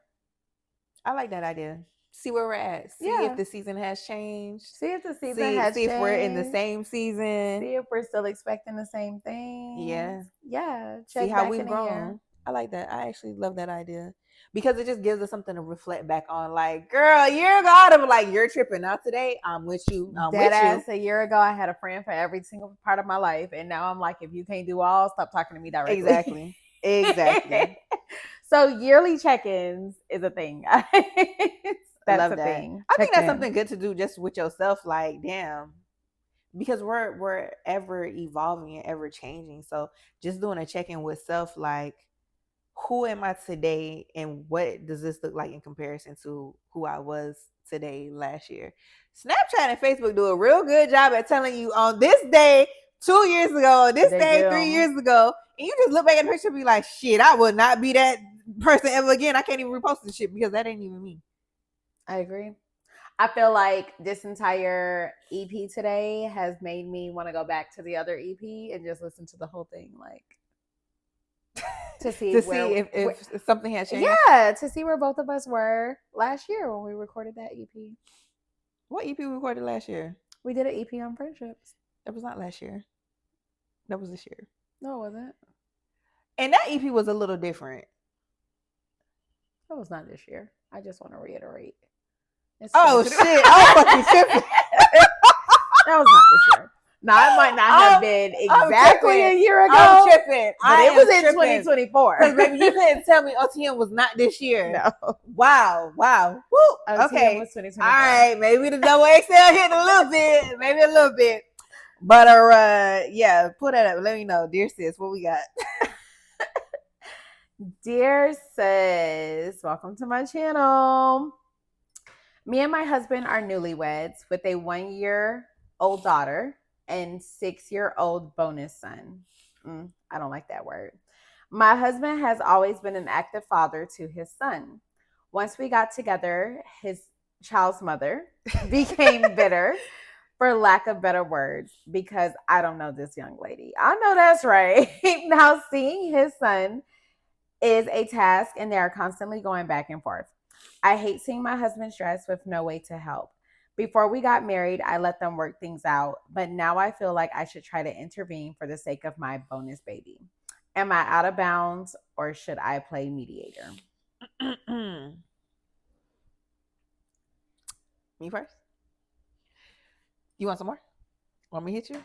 I like that idea. See where we're at. See if the season has changed. See if the season has changed. See if we're in the same season. See if we're still expecting the same thing. Yeah. Yeah. See how we've grown. I like that. I actually love that idea. Because it just gives us something to reflect back on. Like, girl, you're you're tripping out today. I'm with you. Deadass, a year ago, I had a friend for every single part of my life. And now I'm like, if you can't do all, stop talking to me directly. Exactly. Exactly. So yearly check-ins is a thing. That's Love a that. thing. I think Check that's in. something good to do just with yourself. Like, damn, because we're ever evolving and ever changing. So just doing a check in with self, like, who am I today, and what does this look like in comparison to who I was today last year? Snapchat and Facebook do a real good job at telling you on this day 2 years ago, this They day do. 3 years ago, and you just look back at the picture and be like, shit, I would not be that person ever again. I can't even repost this shit because that ain't even me. I agree. I feel like this entire EP today has made me want to go back to the other EP and just listen to the whole thing, like to see if something has changed. Yeah, to see where both of us were last year when we recorded that EP. What EP we recorded last year? We did an EP on friendships. That was not last year. That was this year. No, it wasn't. And that EP was a little different. That was not this year. I just want to reiterate. Oh shit! I was fucking tripping. That was not this year. Now it might not have been exactly a year ago. I'm tripping. But it was in 2024. Because baby, you couldn't tell me OTM was not this year. No. Wow. Woo. OTM okay. Was 2024. All right. Maybe the double XL hit a little bit. Maybe a little bit. But yeah, put that up. Let me know. Dear sis, what we got? Dear sis, welcome to my channel. Me and my husband are newlyweds with a 1-year-old daughter and 6-year-old bonus son. I don't like that word. My husband has always been an active father to his son. Once we got together, his child's mother became bitter, for lack of better words, because I don't know this young lady. I know that's right. Now seeing his son is a task, and they are constantly going back and forth. I hate seeing my husband stressed with no way to help. Before we got married, I let them work things out, but now I feel like I should try to intervene for the sake of my bonus baby. Am I out of bounds, or should I play mediator? Me first? You want some more? Want me to hit you?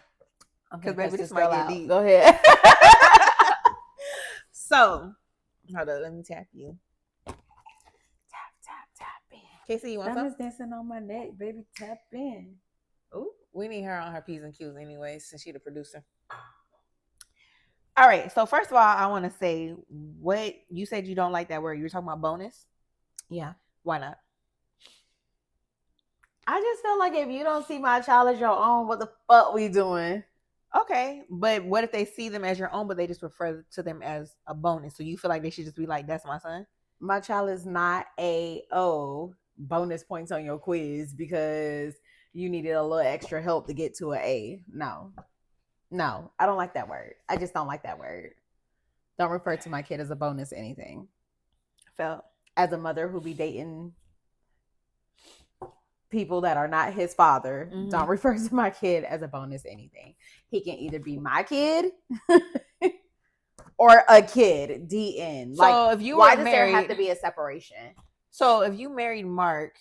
Because baby, this might get deep. Go ahead. So, hold on, let me tap you. Tap in. Casey, you want some? Diamonds dancing on my neck, baby. Tap in. Ooh, we need her on her P's and Q's anyway, since she's the producer. All right. So first of all, I want to say, what you said you don't like that word. You were talking about bonus. Yeah. Why not? I just feel like if you don't see my child as your own, what the fuck we doing? Okay, but what if they see them as your own, but they just refer to them as a bonus? So you feel like they should just be like, "That's my son." My child is not a bonus points on your quiz because you needed a little extra help to get to an A. No, I don't like that word. I just don't like that word. Don't refer to my kid as a bonus anything. Felt as a mother who be dating people that are not his father, don't refer to my kid as a bonus anything. He can either be my kid or a kid. DN. So like, if you why were does married, there have to be a separation? So if you married Mark,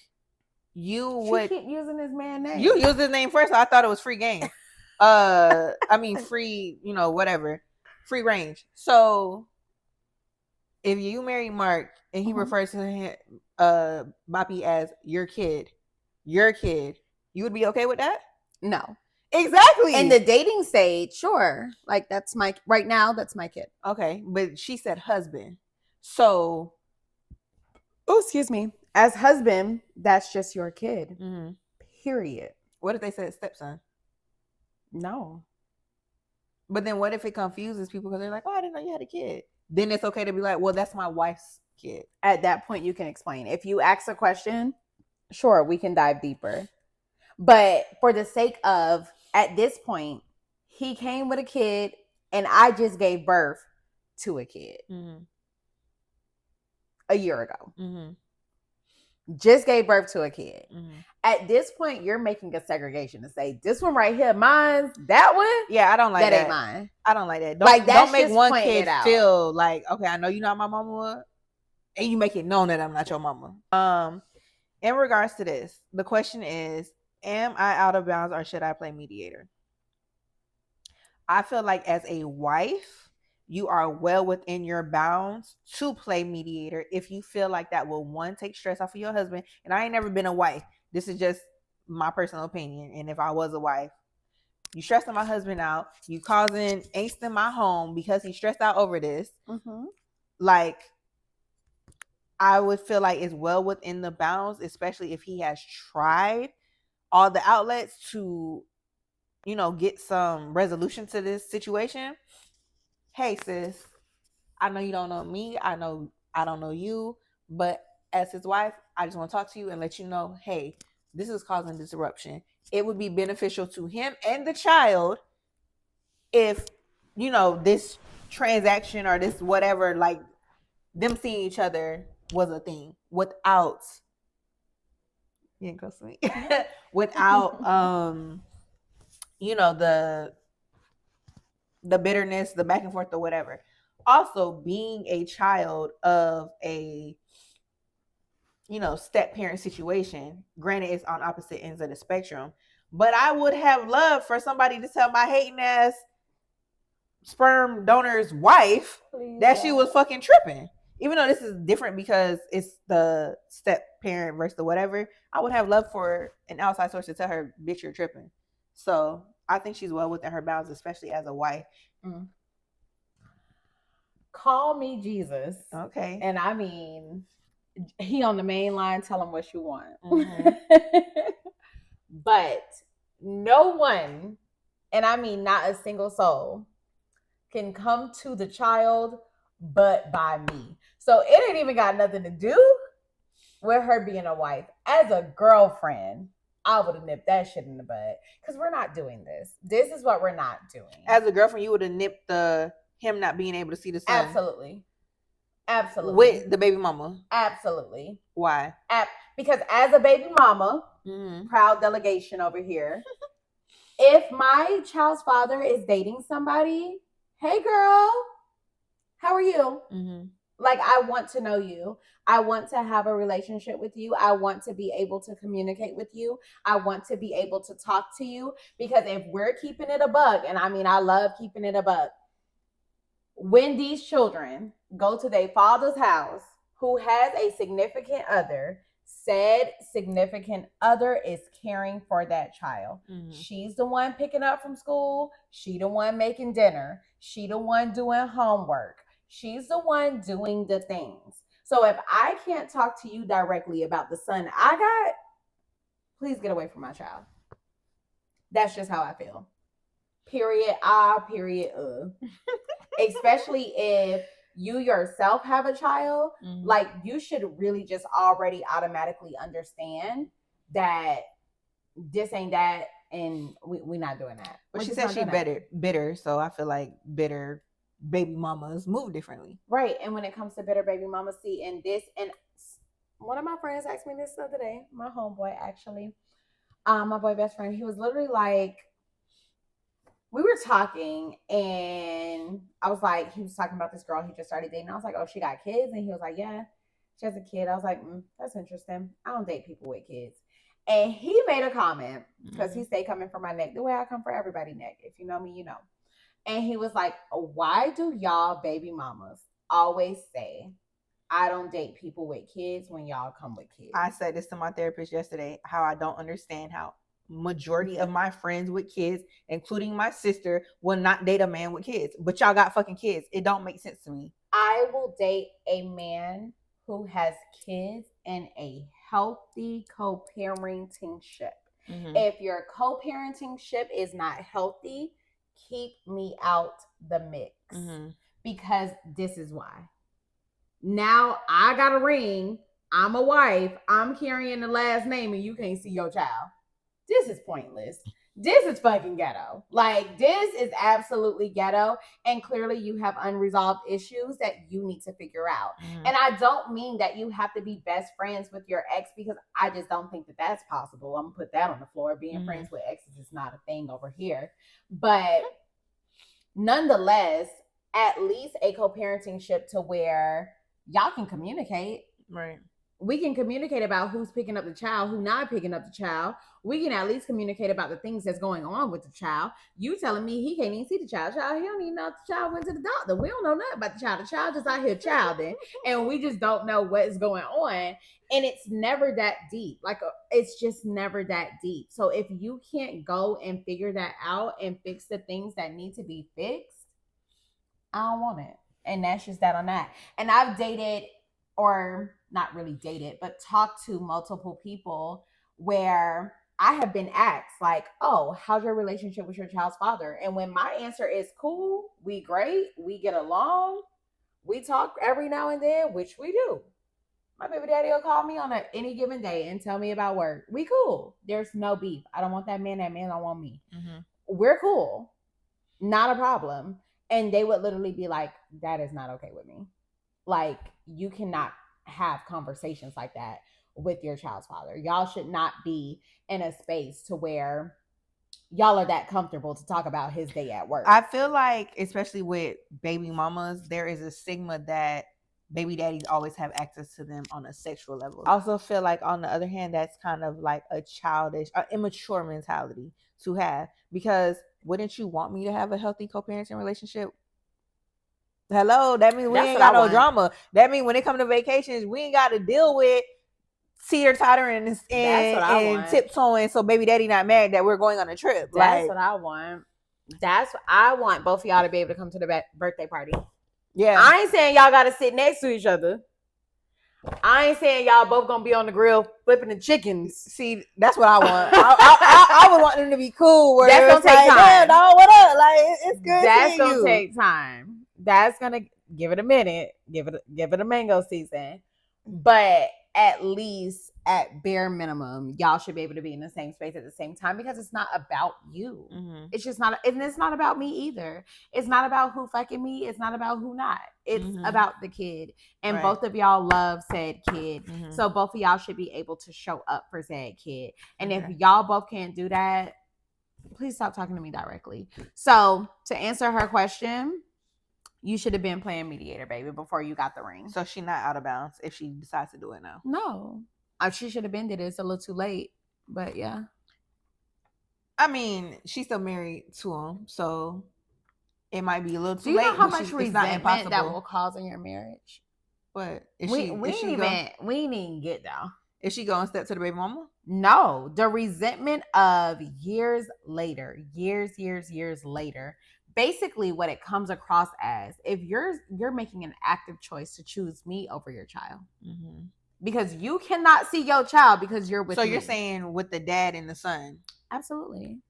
you would keep using his man name. You used his name first. So I thought it was free game. I mean free, whatever, free range. So if you marry Mark and he refers to him, Boppy as your kid, you would be okay with that? No. Exactly. In the dating stage, sure. Like that's right now, that's my kid. Okay. But she said husband. So. Oh, excuse me. As husband, that's just your kid. Period. What if they said stepson? No. But then what if it confuses people because they're like, oh, I didn't know you had a kid. Then it's okay to be like, well, that's my wife's kid. At that point, you can explain. If you ask a question, sure, we can dive deeper. But for the sake of, at this point, he came with a kid and I just gave birth to a kid a year ago. Just gave birth to a kid. At this point, you're making a segregation to say, this one right here, mine's, that one? Yeah, I don't like that. That ain't mine. I don't like that. Don't make one kid feel like, okay, I know you're not my mama, and you make it known that I'm not your mama. In regards to this, the question is, am I out of bounds or should I play mediator? I feel like as a wife, you are well within your bounds to play mediator if you feel like that will, one, take stress off of your husband. And I ain't never been a wife. This is just my personal opinion. And if I was a wife, you stressing my husband out, you causing angst in my home because he's stressed out over this. Like, I would feel like it's well within the bounds, especially if he has tried all the outlets to, you know, get some resolution to this situation. Hey, sis, I know you don't know me. I know I don't know you, but as his wife, I just want to talk to you and let you know, hey, this is causing disruption. It would be beneficial to him and the child if, you know, this transaction or this whatever, like them seeing each other was a thing without, you ain't close to me, without you know, the bitterness, the back and forth or whatever. Also, being a child of a, you know, step parent situation, granted it's on opposite ends of the spectrum, but I would have loved for somebody to tell my hating ass sperm donor's wife that she was fucking tripping. Even though this is different because it's the step parent versus the whatever, I would have loved for an outside source to tell her, bitch, you're tripping. So I think she's well within her bounds, especially as a wife. Call me Jesus. Okay. And I mean, he on the main line, tell him what you want. But no one, and I mean not a single soul, can come to the child but by me. So it ain't even got nothing to do with her being a wife. As a girlfriend, I would have nipped that shit in the bud. Because we're not doing this. This is what we're not doing. As a girlfriend, you would have nipped him not being able to see the son. Absolutely. Absolutely. With the baby mama. Absolutely. Why? Because as a baby mama, proud delegation over here, if my child's father is dating somebody, hey girl, how are you? Like, I want to know you. I want to have a relationship with you. I want to be able to communicate with you. I want to be able to talk to you. Because if we're keeping it a bug, and I mean, I love keeping it a bug, when these children go to their father's house who has a significant other, said significant other is caring for that child. She's the one picking up from school. She the one making dinner. She the one doing homework. She's the one doing the things. So if I can't talk to you directly about the son I got, please get away from my child. That's just how I feel. Period. Period. Especially if you yourself have a child, like, you should really just already automatically understand that this ain't that, and we're not doing that. But she said she bitter, so I feel like bitter baby mamas move differently. Right. And when it comes to bitter baby mamas, see, and this, and one of my friends asked me this the other day, my homeboy actually, my boy best friend, he was literally like, we were talking and I was like, he was talking about this girl he just started dating. I was like, oh, she got kids? And he was like, yeah, she has a kid. I was like, that's interesting. I don't date people with kids. And he made a comment, because he stayed coming for my neck the way I come for everybody's neck. If you know me, you know. And he was like, why do y'all baby mamas always say, I don't date people with kids when y'all come with kids? I said this to my therapist yesterday, how I don't understand how majority of my friends with kids, including my sister, will not date a man with kids. But y'all got fucking kids. It don't make sense to me. I will date a man who has kids in a healthy co-parenting ship. If your co-parenting ship is not healthy, keep me out the mix. Because this is why. Now I got a ring. I'm a wife. I'm carrying the last name and you can't see your child. This is pointless. This is fucking ghetto. Like, this is absolutely ghetto. And clearly you have unresolved issues that you need to figure out. And I don't mean that you have to be best friends with your ex, because I just don't think that that's possible. I'm going to put that on the floor. Being friends with exes is not a thing over here. But nonetheless, at least a co-parenting ship to where y'all can communicate. Right. we can communicate about who's picking up the child, who not picking up the child. We can at least communicate about the things that's going on with the child. You telling me he can't even see the child. He don't even know if the child went to the doctor. We don't know nothing about the child. The child just out here childing, and we just don't know what is going on. And it's never that deep. Like, it's just never that deep. So if you can't go and figure that out and fix the things that need to be fixed, I don't want it. And that's just that on that. And I've dated, or not really dated, but talked to multiple people where I have been asked, like, oh, how's your relationship with your child's father? And when my answer is cool, we great, we get along, we talk every now and then, which we do. My baby daddy will call me on any given day and tell me about work. We cool. There's no beef. I don't want that man don't want me. Mm-hmm. We're cool. Not a problem. And they would literally be like, that is not okay with me. Like, you cannot have conversations like that with your child's father. Y'all should not be in a space to where y'all are that comfortable to talk about his day at work. I feel like, especially with baby mamas, there is a stigma that baby daddies always have access to them on a sexual level. I also feel like, on the other hand, that's kind of like a childish, immature mentality to have, because wouldn't you want me to have a healthy co-parenting relationship? Hello, that means we ain't got no drama. That means when it comes to vacations, we ain't got to deal with teeter-tottering and tiptoeing so baby daddy not mad that we're going on a trip. That's what I want. That's what I want, both of y'all to be able to come to the birthday party. Yeah. I ain't saying y'all got to sit next to each other. I ain't saying y'all both gonna be on the grill flipping the chickens. See, that's what I want. I would want them to be cool. Where that's gonna take time. Yeah, no, what up? Like, it's good. That's gonna take time. That's gonna give it a minute. Give it a mango season. But at least, at bare minimum, y'all should be able to be in the same space at the same time, because it's not about you. Mm-hmm. It's just not, and it's not about me either. It's not about who fucking me. It's not about who not. It's about the kid. And both of y'all love said kid. Mm-hmm. So both of y'all should be able to show up for said kid. And if y'all both can't do that, please stop talking to me directly. So to answer her question, you should have been playing mediator, baby, before you got the ring. So she's not out of bounds if she decides to do it now? No. She should have been did it. It's a little too late. But yeah. I mean, she's still married to him, so it might be a little too late. Do you know how much resentment that will cause in your marriage? What? We didn't even get down. Is she going to step to the baby mama? No. The resentment of years later, basically what it comes across as, if you're making an active choice to choose me over your child. Mm-hmm. Because you cannot see your child because you're with me. So you're saying with the dad and the son? Absolutely.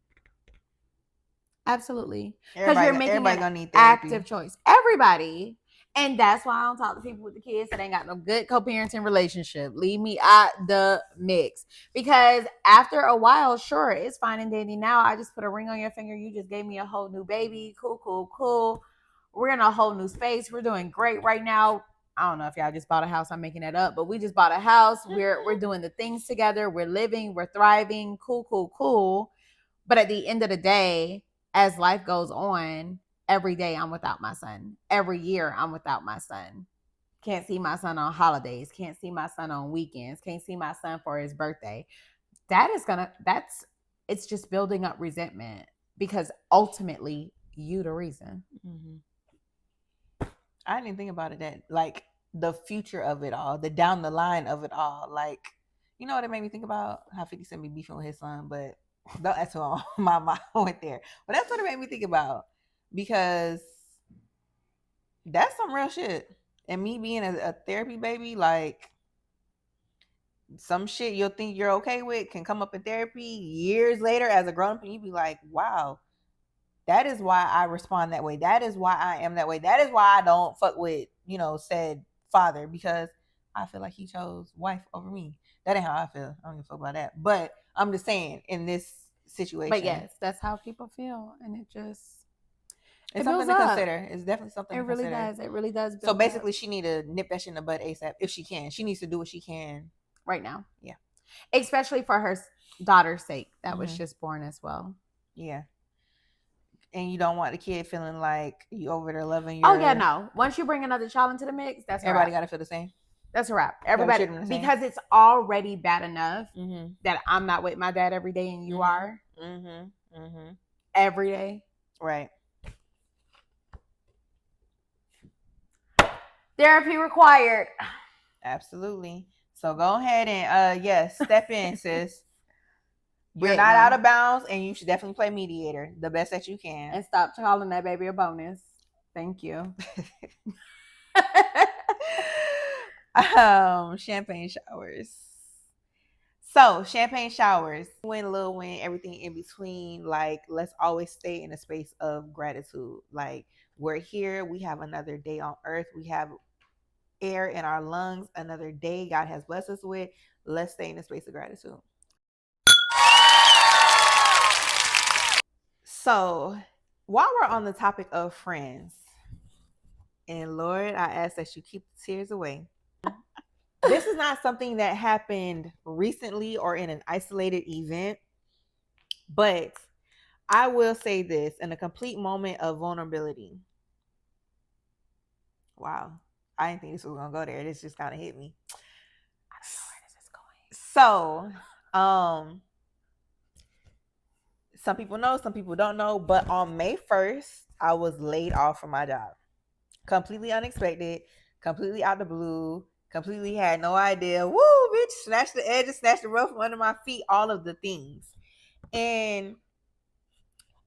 Because you're making an active choice. Everybody. And that's why I don't talk to people with the kids that ain't got no good co-parenting relationship. Leave me out the mix. Because after a while, sure, it's fine and dandy now. I just put a ring on your finger. You just gave me a whole new baby. Cool. We're in a whole new space. We're doing great right now. I don't know if y'all just bought a house. I'm making that up. But we just bought a house. We're doing the things together. We're living. We're thriving. Cool. But at the end of the day, as life goes on, every day I'm without my son. Every year I'm without my son. Can't see my son on holidays. Can't see my son on weekends. Can't see my son for his birthday. It's just building up resentment, because ultimately you the reason. Mm-hmm. I didn't think about it that, like, the future of it all, the down the line of it all. Like, you know what it made me think about? How 50 Cent be beefing with his son, but that's why my mind went there. But that's what it made me think about, because that's some real shit. And me being a therapy baby, like, some shit you'll think you're okay with can come up in therapy years later as a grown up, and you be like, wow, that is why I respond that way. That is why I am that way. That is why I don't fuck with, said father, because I feel like he chose wife over me. That ain't how I feel. I don't give a fuck about that. But I'm just saying, in this situation. But yes, that's how people feel. And it's something to consider. It's definitely something to consider. It really does. So basically, she need to nip that shit in the bud ASAP if she can. She needs to do what she can right now. Yeah. Especially for her daughter's sake that was just born as well. Yeah. And you don't want the kid feeling like you over there loving your... Oh, yeah, no. Once you bring another child into the mix, that's everybody got to feel the same. That's a wrap. Everybody, because it's already bad enough that I'm not with my dad every day and you are. Every day. Right. Therapy required. Absolutely. So go ahead and yes, step in, sis. You're not out of bounds, and you should definitely play mediator the best that you can. And stop calling that baby a bonus. Thank you. Champagne showers. So champagne showers, win, little win, everything in between. Like, let's always stay in a space of gratitude. Like, we're here. We have another day on earth. We have air in our lungs. Another day God has blessed us with. Let's stay in a space of gratitude. So, while we're on the topic of friends, and Lord, I ask that you keep the tears away. This is not something that happened recently or in an isolated event, but I will say this in a complete moment of vulnerability. Wow. I didn't think this was going to go there. This just kind of hit me. I don't know where this is going. So, some people know, some people don't know, but on May 1st, I was laid off from my job. Completely unexpected, completely out the blue, completely had no idea. Woo, bitch, snatch the edges, snatch the rug from under my feet, all of the things. And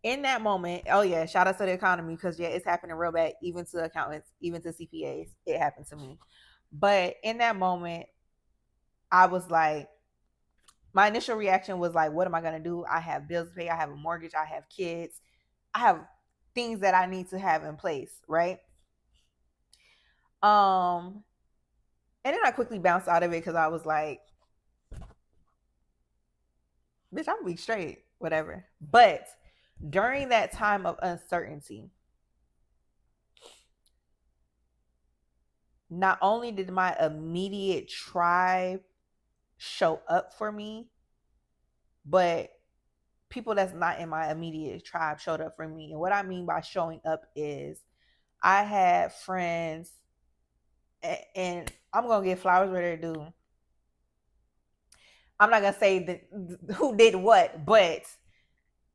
in that moment, oh yeah, shout out to the economy, because yeah, it's happening real bad, even to accountants, even to CPAs. It happened to me. But in that moment, I was like, my initial reaction was like, what am I going to do? I have bills to pay. I have a mortgage. I have kids. I have things that I need to have in place, right? And then I quickly bounced out of it because I was like, bitch, I'm weak straight, whatever. But during that time of uncertainty, not only did my immediate tribe show up for me, but people that's not in my immediate tribe showed up for me. And what I mean by showing up is I had friends, and I'm going to give flowers where they're due. I'm not going to say who did what, but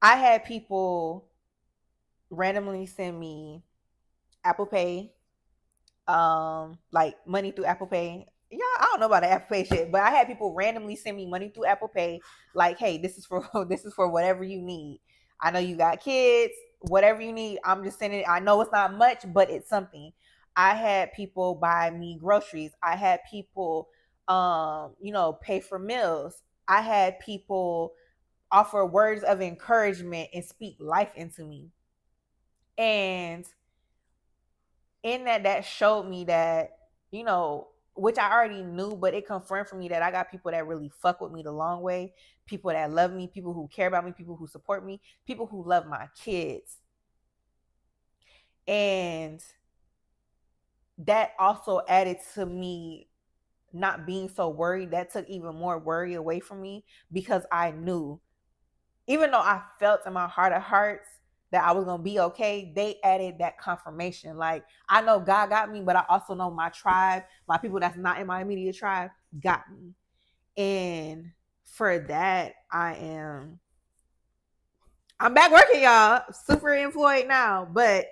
I had people randomly send me Apple Pay, like money through Apple Pay. Yeah, I don't know about the Apple Pay shit, but I had people randomly send me money through Apple Pay, like, hey, this is for whatever you need. I know you got kids, whatever you need, I'm just sending it. I know it's not much, but it's something. I had people buy me groceries. I had people pay for meals. I had people offer words of encouragement and speak life into me. And in that showed me that, which I already knew, but it confirmed for me that I got people that really fuck with me the long way, people that love me, people who care about me, people who support me, people who love my kids. And that also added to me not being so worried. That took even more worry away from me, because I knew, even though I felt in my heart of hearts that I was going to be okay, they added that confirmation. Like, I know God got me, but I also know my tribe, my people that's not in my immediate tribe, got me. And for that, I'm back working, y'all. Super employed now. But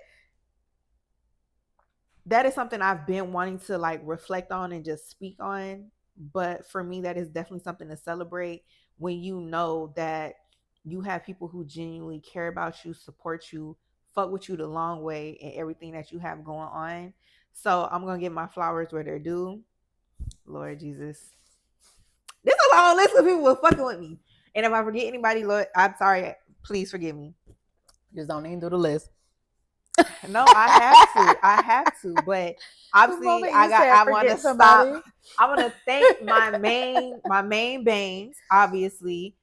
that is something I've been wanting to like reflect on and just speak on. But for me, that is definitely something to celebrate, when you know that you have people who genuinely care about you, support you, fuck with you the long way, and everything that you have going on. So I'm going to give my flowers where they're due. Lord Jesus. This is a long list of people who are fucking with me. And if I forget anybody, Lord, I'm sorry. Please forgive me. Just don't even do the list. No, I have to. But obviously, I want to stop. I want to thank my main bangs, obviously.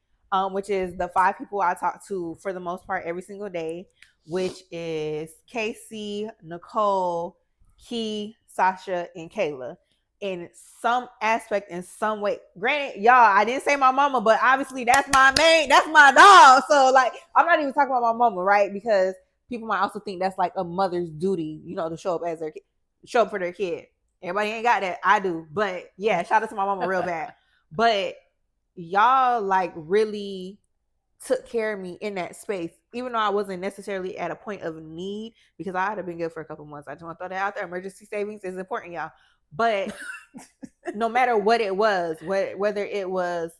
Which is the 5 people I talk to for the most part every single day, which is Casey, Nicole, Key, Sasha, and Kayla. In some aspect, in some way. Granted, y'all, I didn't say my mama, but obviously that's my dog. So like, I'm not even talking about my mama, right? Because people might also think that's like a mother's duty, to show up for their kid. Everybody ain't got that. I do. But yeah, shout out to my mama real bad. But y'all like really took care of me in that space, even though I wasn't necessarily at a point of need, because I had been good for a couple months. I just want to throw that out there. Emergency savings is important, y'all. But no matter what it was, whether it was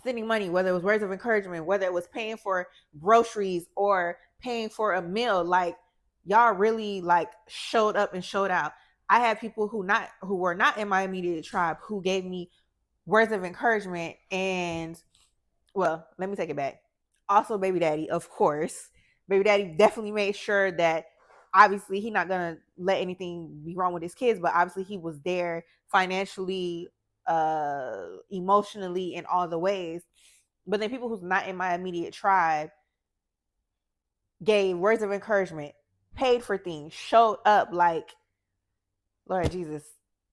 sending money, whether it was words of encouragement, whether it was paying for groceries or paying for a meal, like y'all really like showed up and showed out. I had people who were not in my immediate tribe who gave me words of encouragement. And well, let me take it back. Also, baby daddy, of course. Baby daddy definitely made sure that obviously he's not gonna let anything be wrong with his kids, but obviously he was there financially, emotionally, in all the ways. But then people who's not in my immediate tribe gave words of encouragement, paid for things, showed up. Like, Lord Jesus,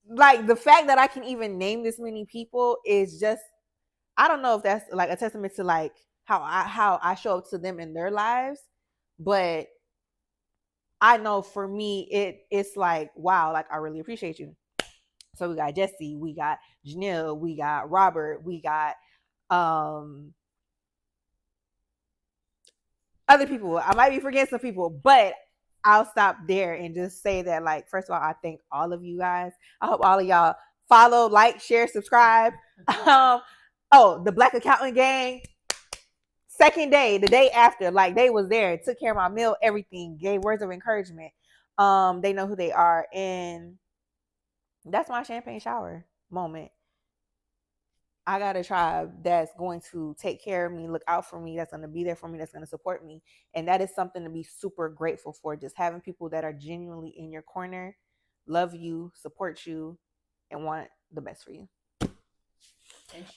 like the fact that I can even name this many people is just, I don't know if that's like a testament to like how I show up to them in their lives, but I know for me it's like, wow, like I really appreciate you. So we got Jesse, we got Janelle, we got Robert, we got other people. I might be forgetting some people, but I'll stop there and just say that, like, first of all, I thank all of you guys. I hope all of y'all follow, like, share, subscribe. The Black Accountant Gang, second day, the day after, like, they was there, took care of my meal, everything, gave words of encouragement. They know who they are, and that's my champagne shower moment. I got a tribe that's going to take care of me, look out for me, that's going to be there for me, that's going to support me. And that is something to be super grateful for. Just having people that are genuinely in your corner, love you, support you, and want the best for you.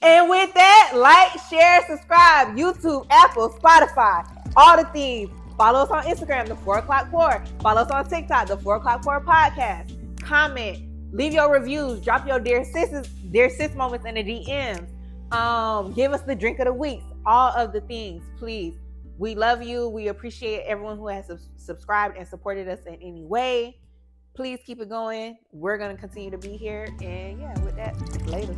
And with that, like, share, subscribe, YouTube, Apple, Spotify, all the things. Follow us on Instagram, the 4 o'clock pour. Follow us on TikTok, the 4 o'clock pour podcast. Comment, leave your reviews, drop your dear sis moments in the DMs. Give us the drink of the week, all of the things, please. We love you. We appreciate everyone who has subscribed and supported us in any way. Please keep it going. We're going to continue to be here. And yeah, with that, later.